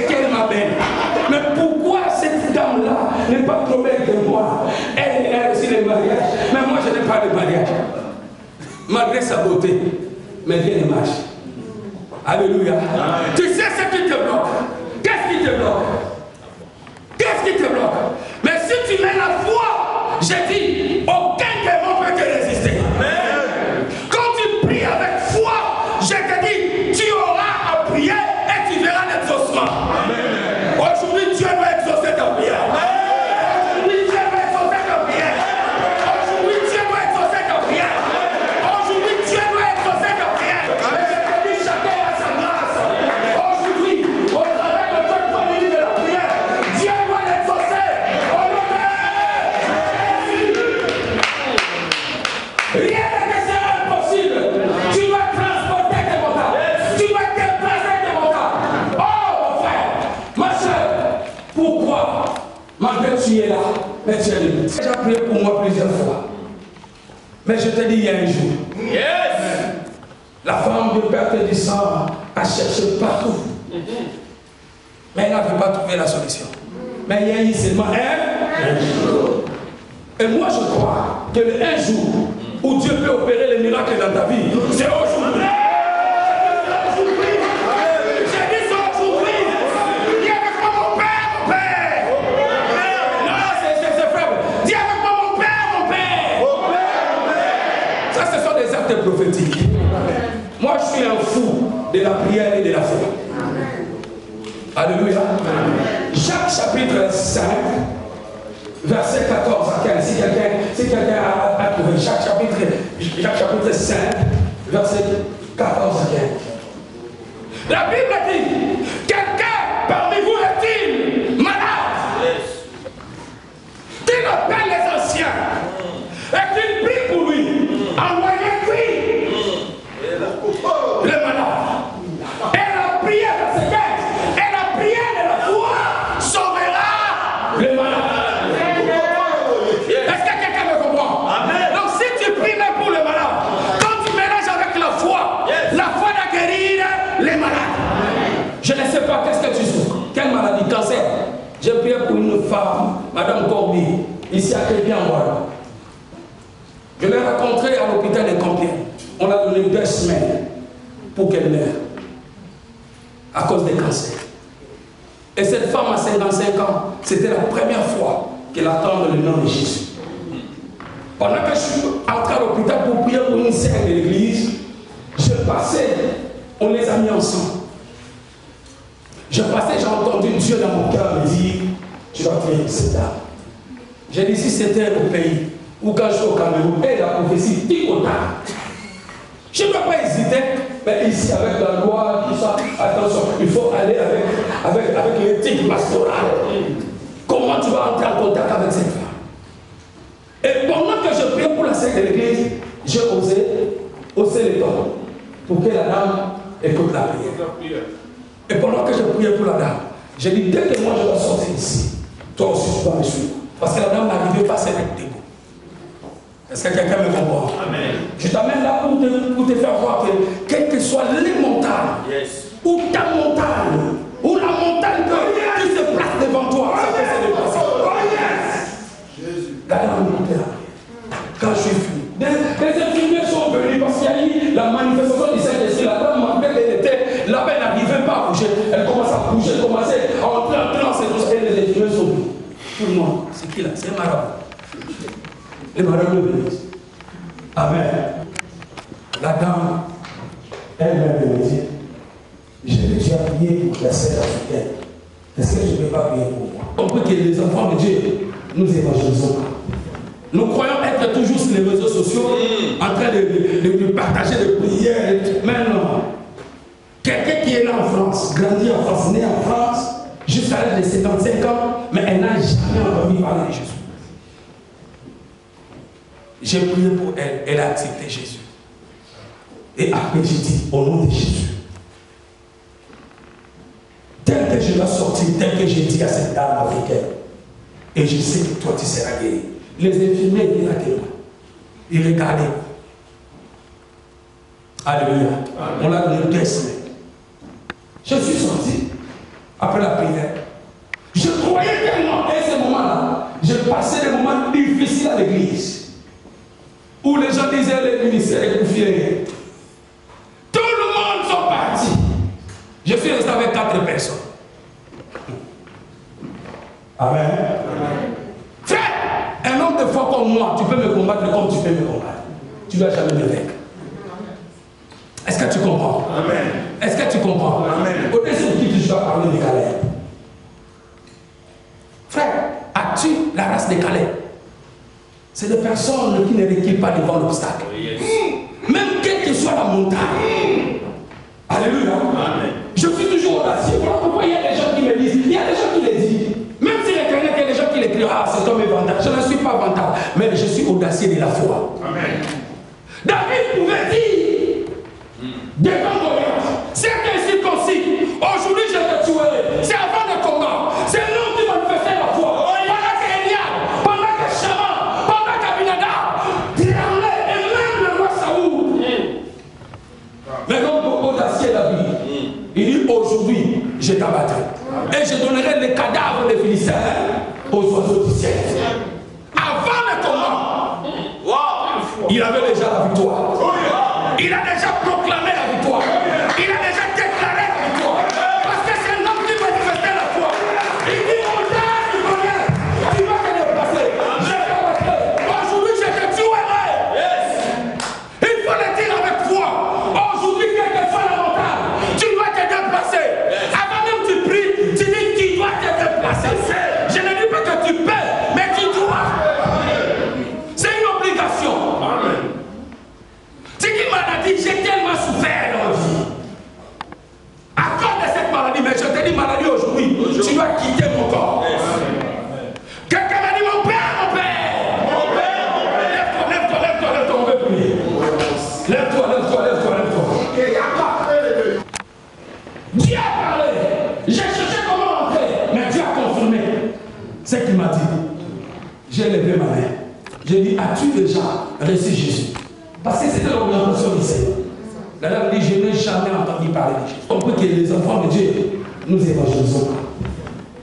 qu'elle m'appelle. Mais pourquoi cette dame-là n'est pas trop belle que moi? Elle a reçu le mariage, mais moi je n'ai pas de mariage. Malgré sa beauté, mais rien ne marche. Alléluia. Tu sais ce qui te bloque? Qu'est-ce qui te bloque? Qu'est-ce qui te bloque? Mais si tu mets la foi, j'ai dit, aucun démon peut te résister. Quand tu pries avec foi, je te dis, tu auras à prier et tu verras l'exaucement. Aujourd'hui, Dieu va exaucer ta prière. Aujourd'hui, Dieu va exaucer ta prière. Aujourd'hui, Dieu va exaucer ta prière. Aujourd'hui, Dieu va exaucer ta prière. Et je te dis, chacun a Rien ne sera impossible. Tu dois transporter tes montagnes. Tu dois déplacer tes montagnes. Oh mon frère, ma soeur, pourquoi malgré que tu es là, mais tu es limite. Tu as prié pour moi plusieurs fois. Mais je te dis, il y a un jour. Yes. La femme de perte du sang a cherché partout. Mais elle n'avait pas trouvé la solution. Mais il y a eu seulement un jour. Et moi je crois que le un jour où Dieu peut opérer les miracles dans ta vie, c'est aujourd'hui. J'ai dit c'est aujourd'hui. Dis avec moi mon père, mon père. Non, c'est faible. Dis avec moi mon père, mon père. Ça, ce sont des actes prophétiques. Moi je suis un fou de la prière et de la foi. Alléluia. Jacques chapitre 5, verset 14 à 15. Si quelqu'un a trouvé Jacques chapitre 5, verset 14 à 15. La Bible dit, quelqu'un parmi vous est-il malade? Qu'il appelle les anciens et qu'il prie pour lui. Envoyez-lui le malade. Et la prière, verset 15. Le malade. Est-ce que quelqu'un me comprend? Amen. Donc si tu pries même pour le malade, quand tu mélanges avec la foi va guérir les malades. Je ne sais pas, qu'est-ce que tu souffres? Quelle maladie? Cancer. J'ai prié pour une femme, Madame Corby, ici à Képian-Ouala. Je l'ai rencontrée à l'hôpital de Compiègne. On a donné 2 semaines pour qu'elle meure à cause des cancers. Et cette femme à 55 ans, c'était la première fois qu'elle attendait le nom de Jésus. Pendant que je suis entré à l'hôpital pour prier pour une sœur de l'église, je passais, on les a mis ensemble. Je passais, j'ai entendu Dieu dans mon cœur me dire, tu vas prier pour cette dame. J'ai dit, si c'était au pays, ou quand je suis au Cameroun, et la prophétie, dit au tard. Je ne dois pas hésiter, mais ici avec la loi, tout ça, attention, il faut aller avec l'éthique pastorale. Comment tu vas entrer en contact avec cette femme? Et pendant que je priais pour la sœur de l'église, j'ai osé hausser les temps pour que la dame écoute la prière. Et pendant que je priais pour la dame, j'ai dit, dès que moi je vais sortir ici, toi aussi tu vas me suivre. Parce que la dame n'arrivait pas à s'être debout. Est-ce que quelqu'un me comprend? Amen. Je t'amène là pour te faire voir que, quelles que soient les montagnes, ou ta montagne, ou la montagne qui se place devant toi, ça peut se déplacer. La dame montait là. Quand je suis fini, les infirmiers sont venus parce qu'il y a eu la manifestation du Saint-Esprit. La dame m'appelle, elle était là-bas, elle n'arrivait pas à bouger. Elle commence à bouger, elle commençait à entrer en transe et tout ça. Et les infirmiers sont venus. Tout le monde, c'est qui là? C'est un marabout. Les marabouts de l'église. Amen. La dame, elle-même me dit, j'ai déjà prié pour la sœur africaine. Est-ce que je ne peux pas prier pour moi? On peut que les enfants de Dieu, nous évangélisons pas. Nous croyons être toujours sur les réseaux sociaux, en train de partager des prières. Mais non. Quelqu'un qui est né en France, grandi en France, né en France, jusqu'à l'âge de 75 ans, mais elle n'a jamais entendu parler de Jésus. J'ai prié pour elle, elle a accepté Jésus. Et après j'ai dit, au nom de Jésus, tel que je dois sortir, tel que j'ai dit à cette dame africaine, et je sais que toi tu seras guéri. Les infirmiers étaient là témoin. Ils regardaient. Alléluia. On l'a donné 2 semaines. Je suis sorti après la prière. Je croyais tellement à ce moment-là. Je passais des moments difficiles à l'église. Où les gens disaient les ministères est confié. Tout le monde sont partis. Je suis resté avec 4 personnes. Amen. Frère, un homme de foi comme moi, tu peux me combattre comme tu peux me combattre. Tu ne vas jamais me vaincre. Est-ce que tu comprends? Amen. Est-ce que tu comprends? Amen. Au-dessus de qui tu dois parler de Calais? Frère, as-tu la race de Calais? C'est des personnes qui ne reculent pas devant l'obstacle. Même quelle que soit la montagne. Alléluia. Amen. Je suis toujours audacieux. Voilà pourquoi il y a des gens qui me disent, il y a des gens qui le disent. Même si les chrétiens, il y a des gens qui l'écrivent, ah, cet homme est vantard. Je ne suis pas vantard, mais je suis audacieux de la foi. Amen. aujourd'hui, je t'abattrai. Et je donnerai les cadavres des Philistins aux oiseaux du ciel. Avant le combat, il avait déjà la victoire. Il a déjà proclamé la victoire. Il a déjà déclaré la victoire. Parce que c'est un homme qui manifestait la foi. Il dit au temps du bonheur, tu vas te déplacer. Je t'abattrai. Aujourd'hui, je te tuerai. Il faut le dire avec foi. Aujourd'hui, quelle que soit la montagne, tu dois te déplacer. Avant même tu pries, tu dis tu dois te déplacer. Je ne dis pas que tu peux, mais tu dois. C'est une obligation. C'est une maladie, j'ai tellement souffert dans la vie. À cause de cette maladie, mais je te dis maladie aujourd'hui, tu dois quitter mon corps. Quelqu'un m'a dit mon père, lève-toi, on veut prier. Lève-toi. Dieu a parlé. J'ai cherché comment rentrer, mais Dieu a confirmé ce qu'il m'a dit. J'ai levé ma main. J'ai dit, as-tu déjà reçu Jésus? Parce que c'était l'orientation du Seigneur. La dame dit, je n'ai jamais entendu parler de Jésus. On peut que les enfants de Dieu nous évangélisons.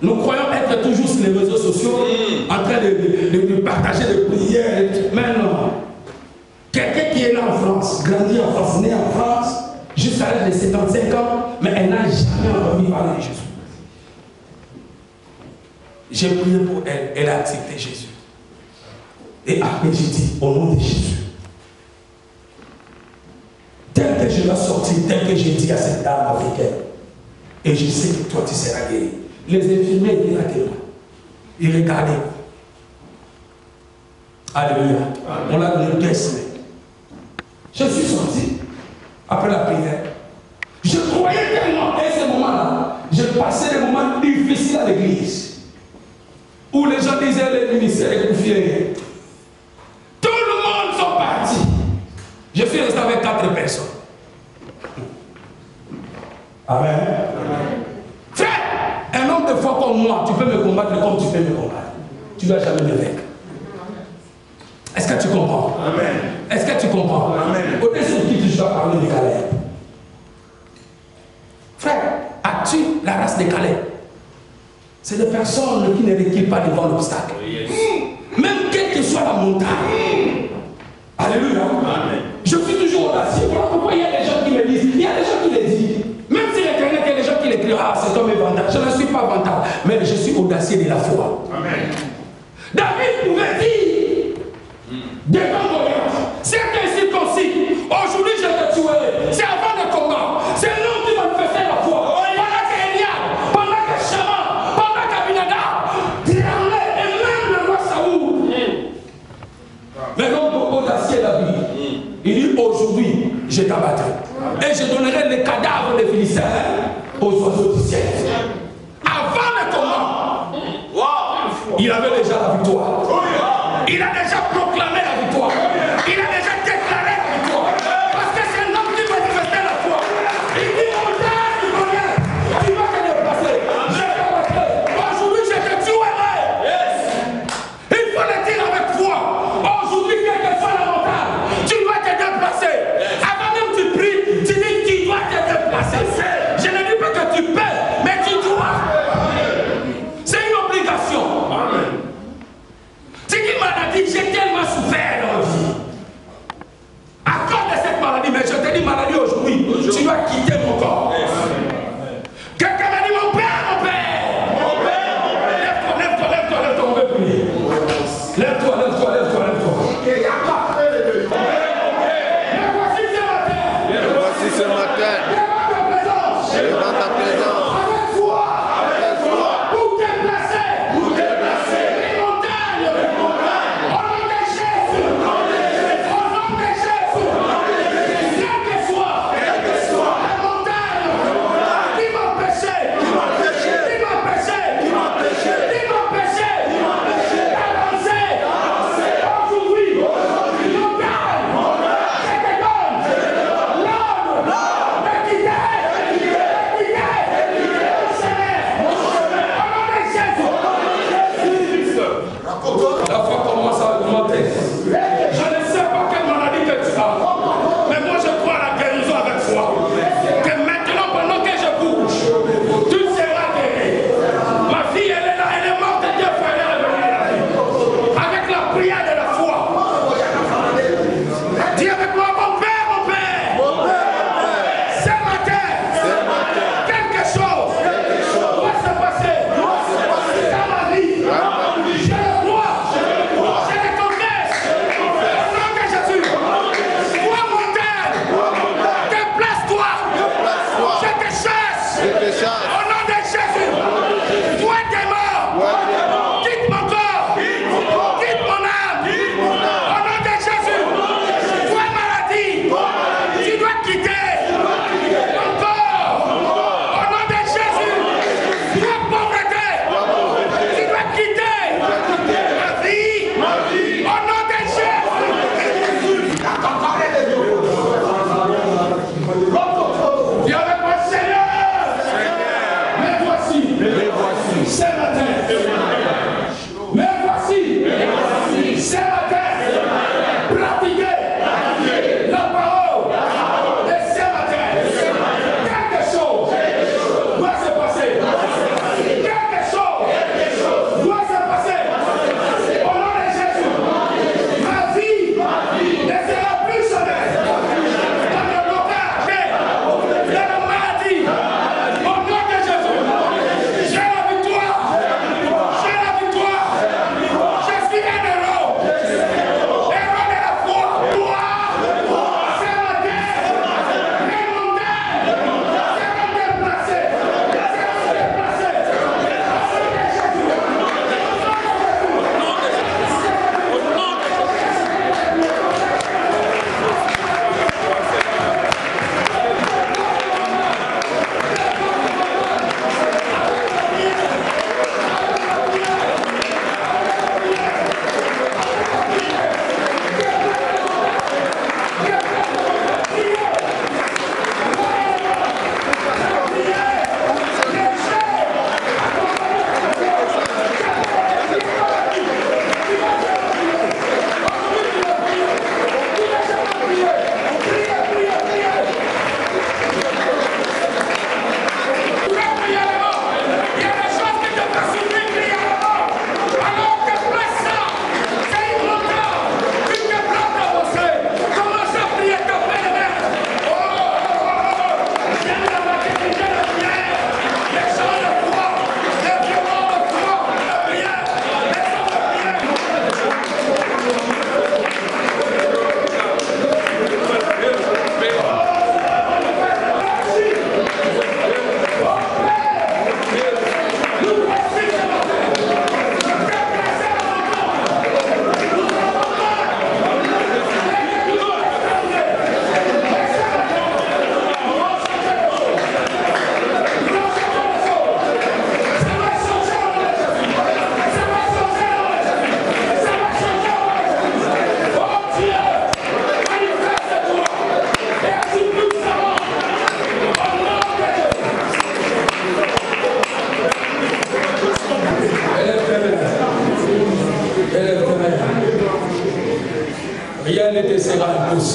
Nous croyons être toujours sur les réseaux sociaux, en train de partager des prières. Mais non. Quelqu'un qui est né en France, grandi en France, né en France, jusqu'à l'âge de 75 ans, mais elle n'a jamais entendu parler de Jésus. J'ai prié pour elle, elle a accepté Jésus. Et après j'ai dit, au nom de Jésus, tel que je vais sortir, tel que j'ai dit à cette dame africaine, et je sais que toi tu seras guéri. Les infirmiers étaient là témoin. Ils regardaient. Alléluia. On a donné 2 semaines. Je suis sorti après la prière. Je croyais tellement à ce moment-là. Je passais des moments difficiles à l'église. Où les gens disaient les ministères est confié. Tout le monde sont partis. Je suis resté avec 4 personnes. Amen. Frère, un homme de foi comme moi, tu peux me combattre comme tu peux me combattre. Tu ne vas jamais me vaincre. Est-ce que tu comprends? Amen. Est-ce que tu comprends? Amen. Au-dessus de qui tu dois parler de Calais? Frère, as-tu la race de Calais? C'est des personnes qui ne reculent pas devant l'obstacle. Même quelle que soit la montagne. Alléluia. Amen. Je suis toujours audacieux. Voilà pourquoi il y a des gens qui me disent, il y a des gens qui le disent. Même si l'Internet, il y a des gens qui l'écrivent, ah, cet homme est vantard. Je ne suis pas vantard, mais je suis audacieux de la foi. Amen. David pouvait dire, devant Goliath, c'est un circoncis. Aujourd'hui, je te tuerai. C'est avant le combat. C'est l'homme qui manifestait la foi. Pendant qu'Eliab, pendant que Shama, pendant qu'Abinadab tremblait, et même le roi Saoul. Mais l'homme audacieux David, il dit aujourd'hui, je t'abattrai. Et je donnerai les cadavres des Philistins aux oiseaux du ciel. Avant le combat, il avait déjà la victoire. Il a déjà proclamé la victoire. Il a déjà déclaré la victoire. Parce que c'est un homme qui manifestait la foi. Il dit au temps du bonheur, tu vas te déplacer. Je t'abattrai. Aujourd'hui, je te tuerai. Il faut le dire avec foi. Aujourd'hui, quelle que soit la montagne, tu dois te déplacer. Avant même tu pries, tu dis tu dois te déplacer. Je ne dis pas que tu peux, mais tu dois. C'est une obligation. C'est une maladie, j'ai tellement souffert.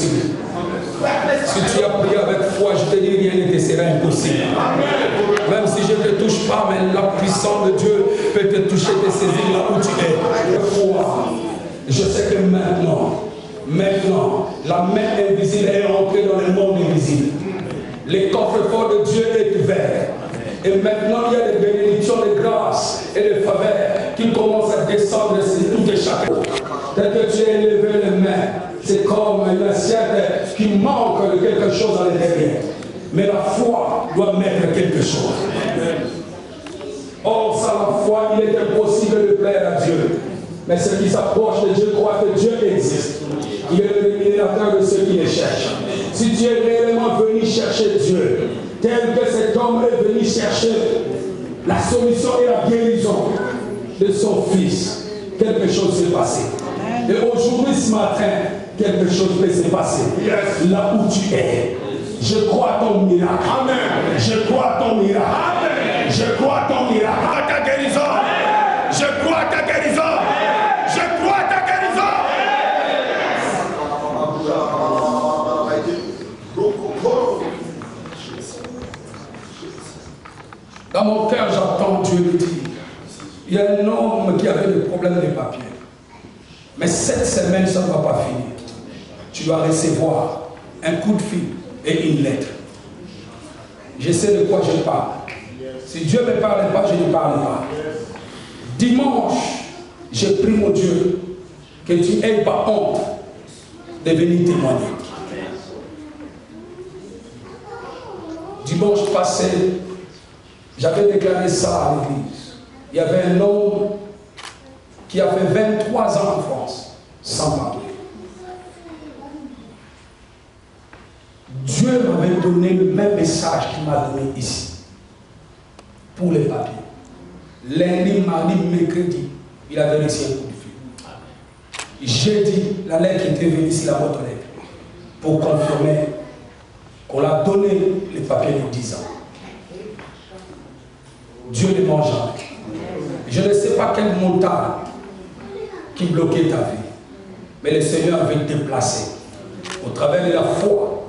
impossible. Si tu as prié avec foi, je te dis, rien ne te sera impossible. Même si je ne te touche pas, mais la puissance de Dieu peut te toucher, te saisir là où tu es. Je sais que maintenant, la main invisible est entrée dans le monde invisible. Le coffre-fort de Dieu est ouvert. Et maintenant, il y a des bénédictions de grâce et de faveur qui commencent à descendre sur tout et chacun. Dès que tu as élevé les mains, c'est comme une assiette qui manque de quelque chose à l'intérieur. Mais la foi doit mettre quelque chose. Or, sans la foi, il est impossible de plaire à Dieu. Mais ceux qui s'approchent de Dieu croient que Dieu existe. Il est le rémunérateur de ceux qui les cherchent. Si tu es réellement venu chercher Dieu, tel que cet homme est venu chercher la solution et la guérison de son fils, quelque chose s'est passé. Et aujourd'hui, ce matin, quelque chose peut se passer. Là où tu es, je crois à ton miracle. Amen. Je crois à ton miracle. Amen. Je crois à ton miracle. À ta guérison. Je crois à ta guérison. Je crois à ta guérison. Dans mon cœur, j'entends Dieu me dire, il y a un homme qui avait des problèmes de papier. Mais cette semaine, ça ne va pas finir. Tu vas recevoir un coup de fil et une lettre. Je sais de quoi je parle. Si Dieu ne me parle pas, je ne parle pas. Dimanche, je prie mon Dieu que tu n'aies pas honte de venir témoigner. Dimanche passé, j'avais déclaré ça à l'église. Il y avait un homme qui a fait 23 ans en France, sans papier. Dieu m'avait donné le même message qu'il m'a donné ici, pour les papiers. Lundi, mardi, mercredi, il avait reçu un coup de fil. Jeudi, la lettre était venue ici, la boîte aux lettres, pour confirmer qu'on a donné les papiers de 10 ans. Dieu ne mange jamais. Je ne sais pas quelle montagne qui bloquait ta vie, mais le Seigneur avait déplacé. Au travers de la foi,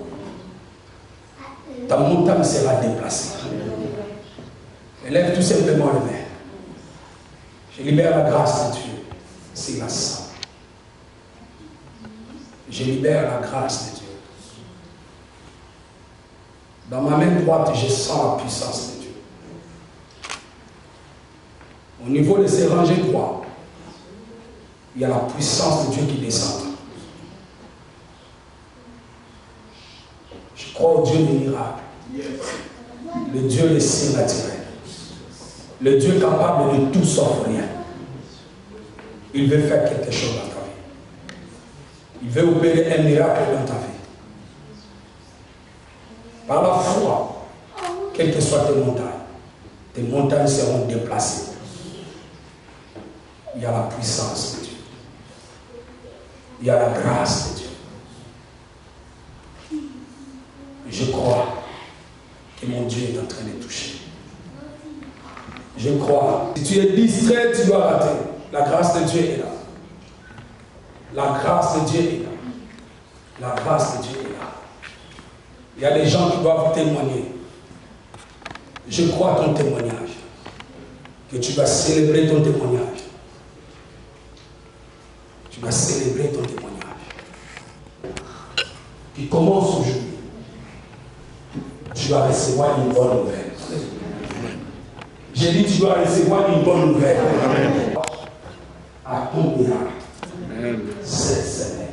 ta montagne sera déplacée. Élève tout simplement le main. Je libère la grâce de Dieu. C'est la sang. Je libère la grâce de Dieu. Dans ma main droite, je sens la puissance de Dieu. Au niveau de ces rangées droites, il y a la puissance de Dieu qui descend. Je crois au Dieu des miracles. Le Dieu des signes naturels. Le Dieu capable de tout sauf rien. Il veut faire quelque chose dans ta vie. Il veut opérer un miracle dans ta vie. Par la foi, quelles que soient tes montagnes seront déplacées. Il y a la puissance de Dieu. Il y a la grâce de Dieu. Je crois que mon Dieu est en train de toucher. Je crois. Si tu es distrait, tu dois rater. La grâce de Dieu est là. La grâce de Dieu est là. La grâce de Dieu est là. Il y a des gens qui doivent témoigner. Je crois à ton témoignage. Que tu vas célébrer ton témoignage. Tu vas célébrer ton témoignage. Qui commence aujourd'hui. Tu vas recevoir une bonne nouvelle. J'ai dit tu dois recevoir une bonne nouvelle. À ton miracle. Cette semaine.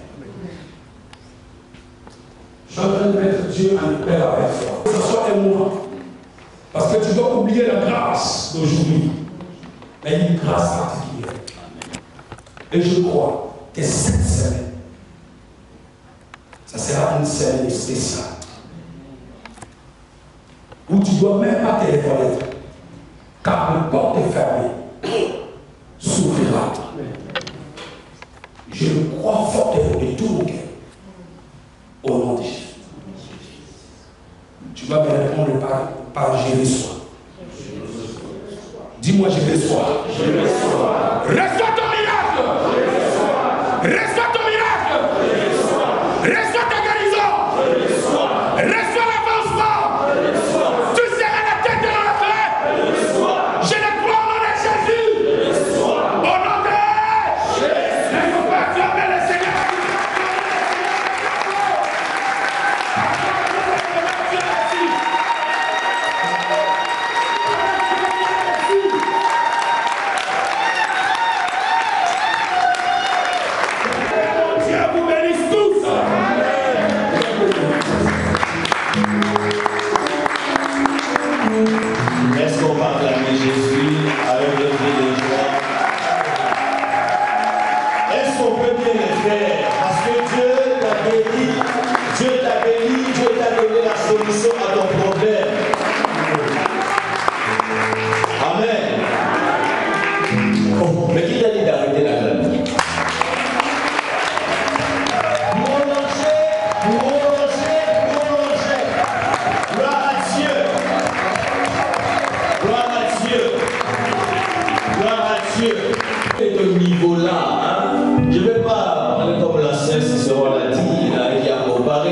Je suis en train de mettre Dieu en paix avec toi. Que ce soit un mois. Parce que tu dois oublier la grâce d'aujourd'hui. Mais une grâce particulière. Et je crois que cette semaine, ça sera une semaine spéciale. Où tu ne dois même pas te reconnaître. Car le porte est fermé. S'ouvrira. Je le crois fortement de tout mon cœur. Au nom de Jésus. Tu vas me répondre par je reçois. Dis-moi je reçois. Reçois ton miracle. Reçois ton miracle. Reçois ta guérison.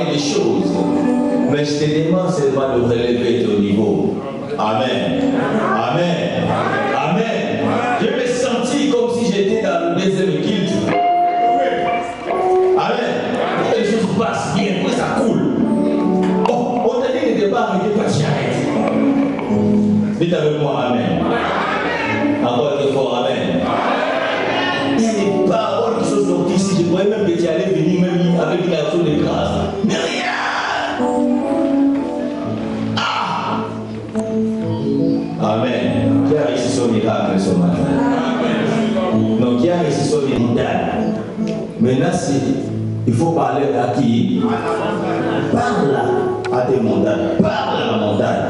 envoyer des choses. Mais je te demande seulement de relever ton niveau. Amen. Amen. Amen. Je me sentis comme si j'étais dans le deuxième guilde. Amen. Les choses passent bien, puis ça coule. Oh, on t'a dit de ne pas arrêter, pas j'arrête. Dites avec moi, Amen. Encore une fois, Amen. Il y a des paroles qui sont sorties ici. Je croyais même que tu allais venir même avec une action de grâce. Mais rien. Ah. Amen. Qui a réussi son miracle ce matin? Donc, qui a réussi son miracle? Maintenant, il faut parler à qui? Parle à tes montagnes. Parle à la montagne.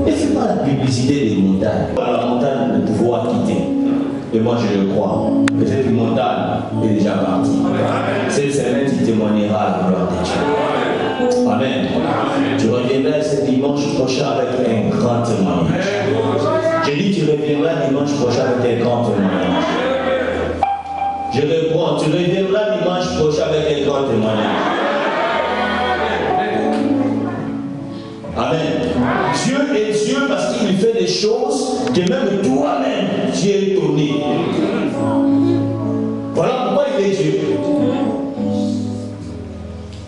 Et fais pas la publicité des montagnes. La montagne de pouvoir quitter. Et moi je le crois. Peut-être que montagne est déjà partie. Cette semaine tu témoigneras la gloire de Dieu. Amen. Tu reviendras ce dimanche prochain avec un grand témoignage. J'ai dit tu reviendras dimanche prochain avec un grand témoignage. Je reprends, tu reviendras dimanche prochain avec un grand témoignage. Amen. Dieu est Dieu parce qu'il fait des choses que même toi-même tu es étonné. Voilà pourquoi il est Dieu.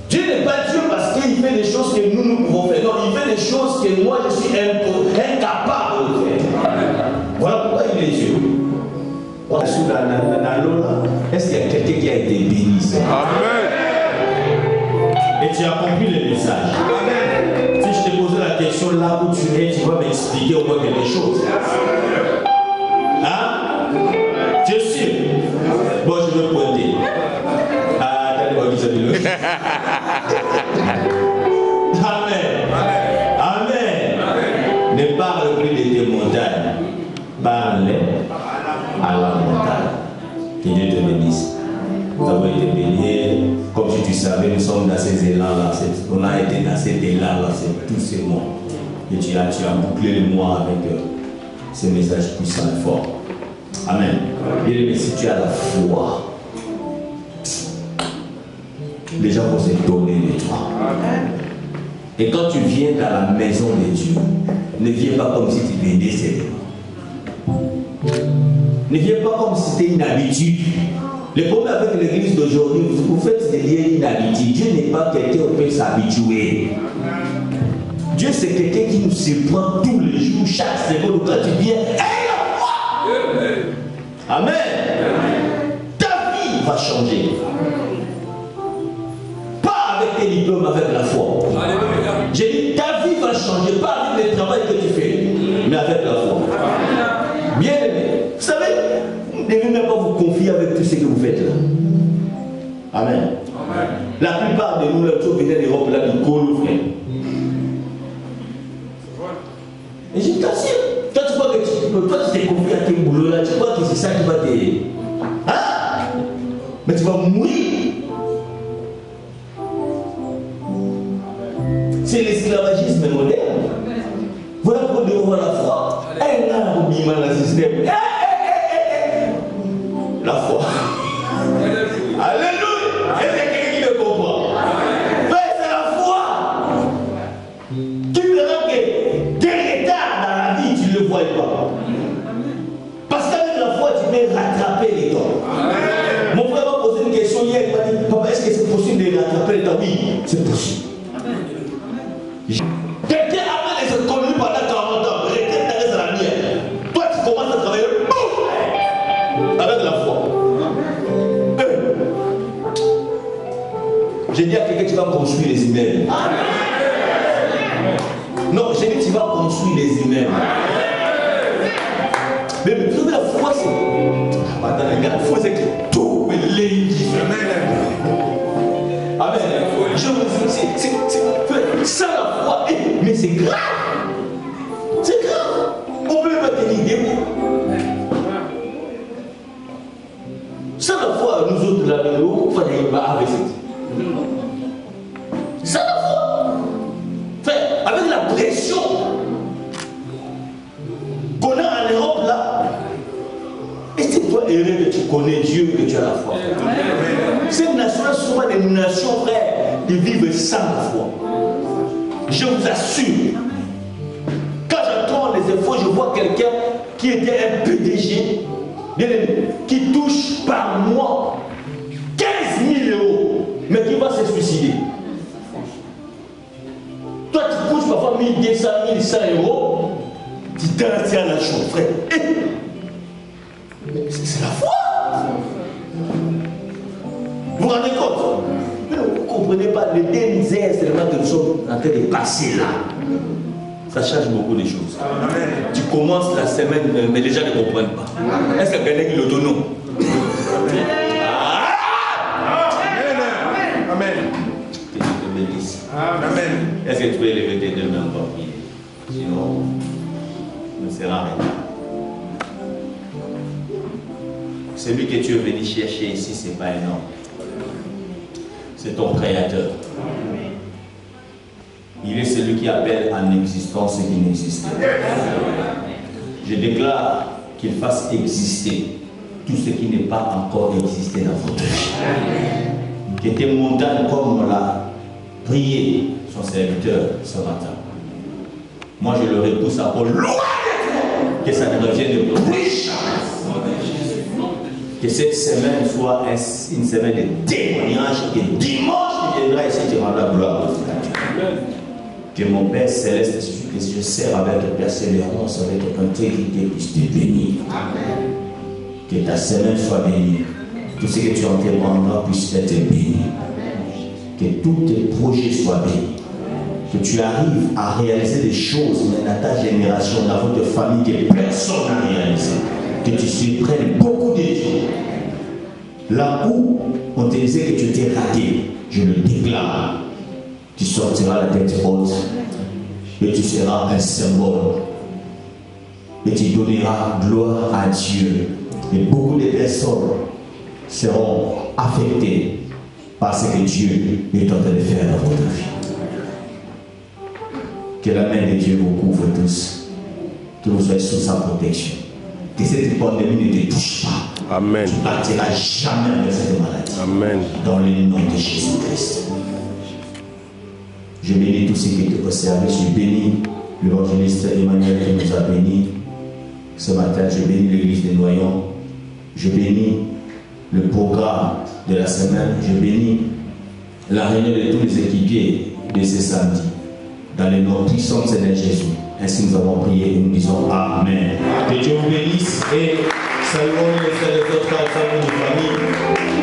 Dieu n'est pas Dieu parce qu'il fait des choses que nous pouvons faire. Non, il fait des choses que moi je suis incapable de faire. Voilà pourquoi il est Dieu. Est-ce qu'il y a quelqu'un qui a été béni? Amen. Et tu as compris le message. Amen. Si je t'ai posé la question là où tu es, tu vas m'expliquer au moins quelque chose. Hein? Tu es sûr? Bon, je vais pointer. Ah, t'as pas vu ça de Amen. Amen. Ne parle plus de tes montagnes. Parle à la montagne. Que Dieu te bénisse. Nous avons été bénis. Comme si tu savais, nous sommes dans ces élans-là. On a été dans cet élan-là, c'est tous ces mots. Et tu as bouclé le mois avec ce message puissant et fort. Amen. Bien aimé, si tu as la foi, les gens vont s'étonner de toi. Et quand tu viens dans la maison de Dieu, ne viens pas comme si tu venais seulement. Ne viens pas comme si c'était une habitude. Le problème avec l'église d'aujourd'hui, vous faites des liens inhabitués. Dieu n'est pas quelqu'un qui peut s'habituer. Dieu, c'est quelqu'un qui nous surprend tous les jours, chaque seconde. Quand tu viens, hey, la foi! Amen. Ta vie va changer. Pas avec tes diplômes, avec la foi. J'ai dit, ta vie va changer, pas avec le travail que tu fais, mais avec la foi. Bien aimé. Vous savez, vous ne devez même pas vous confier avec tout ce que vous faites là. Amen. Amen. La plupart de nous, là, tous venaient d'Europe, là, du Colo, frère. Et j'ai dit, toi, tu crois que toi, tu t'es confié à tes boulots là, tu crois que c'est ça qui va te. Hein? Mais tu vas mourir. C'est l'esclavagisme moderne. Voilà pourquoi nous devons voir la foi. Un an, on dit mal le système. La foi. Alléluia. Est-ce qu'il y a quelqu'un qui me comprend? C'est la foi qui fera que tes retards dans la vie, tu ne le vois pas. Parce qu'avec la foi, tu peux rattraper les temps. Mon frère m'a posé une question hier, il m'a dit, papa, est-ce que c'est possible de rattraper les temps? Oui, c'est possible. Quelqu'un a fait des économies pendant 40 ans, retraite t'arrête à la mienne. Toi, tu commences à travailler, boum, avec la foi. J'ai dit à quelqu'un, tu vas construire les immeubles. Non, j'ai dit, tu vas construire les immeubles. Mais vous savez, la foi, c'est. Attends, regarde, la foi, c'est que tout est légitimé. Amen. Je vous dis, c'est ça la foi. Mais c'est grave. C'est grave. On peut pas tenir debout. Ça la foi, nous autres, là, nous, il fallait pas avec ça. Ça la foi. Fait, avec la pression qu'on a en Europe là, et c'est toi heureux que tu connais Dieu, que tu as la foi. Cette nation-là, souvent des nations, frère, ils vivent sans la foi. Je vous assure, quand j'entends les infos, je vois quelqu'un qui était un PDG, qui touche par mois 15 000 euros, mais qui va se suicider. Toi, tu touches parfois 1200, 1100 euros, tu t'arrêtes à la chose, frère. C'est la foi. Vous vous rendez compte? Mais vous ne comprenez pas les misères seulement que nous sommes en train de passer là. Ça change beaucoup de choses. Amen. Tu commences la semaine, mais les gens ne comprennent pas. Est-ce que quelqu'un est autonome? Amen. Que Dieu te bénisse. Amen. Est-ce que tu peux élever tes deux mains pour prier? Sinon, on ne sera rien. Celui que tu es venu chercher ici, ce n'est pas un homme. C'est ton Créateur. Il est celui qui appelle en existence ce qui n'existe pas. Je déclare qu'il fasse exister tout ce qui n'est pas encore existé dans votre vie. Que tes montagnes, comme on l'a prié son serviteur ce matin. Moi, je le repousse à pour loin que ça ne revienne de plus. Que cette semaine soit une semaine de témoignage, que dimanche tu viendras ici te rendre la gloire. Que mon Père Céleste, que je sers avec persévérance, avec intégrité, puisse te bénir. Que ta semaine soit bénie. Tout ce que tu entreprendras puisse être béni. Que tous tes projets soient bénis. Que tu arrives à réaliser des choses dans ta génération, dans votre famille, que personne n'a réalisé. Que tu supprennes beaucoup de choses. Là où on te disait que tu étais raté, je le déclare. Tu sortiras la tête haute et tu seras un symbole. Et tu donneras gloire à Dieu. Et beaucoup de personnes seront affectées par ce que Dieu est en train de faire dans votre vie. Que la main de Dieu vous couvre tous. Que vous soyez sous sa protection. Que cette pandémie ne te touche pas. Amen. Tu ne partiras jamais de cette maladie. Amen. Dans le nom de Jésus-Christ. Je bénis tous ceux qui étaient au service. Je bénis l'évangéliste Emmanuel qui nous a bénis. Ce matin, je bénis l'église des Noyons. Je bénis le programme de la semaine. Je bénis la réunion de tous les équipiers de ce samedi. Dans le nom puissant de Seigneur Jésus. Ainsi nous avons prié et nous disons Amen. Que Dieu vous bénisse et saluons les frères et sœurs, famille.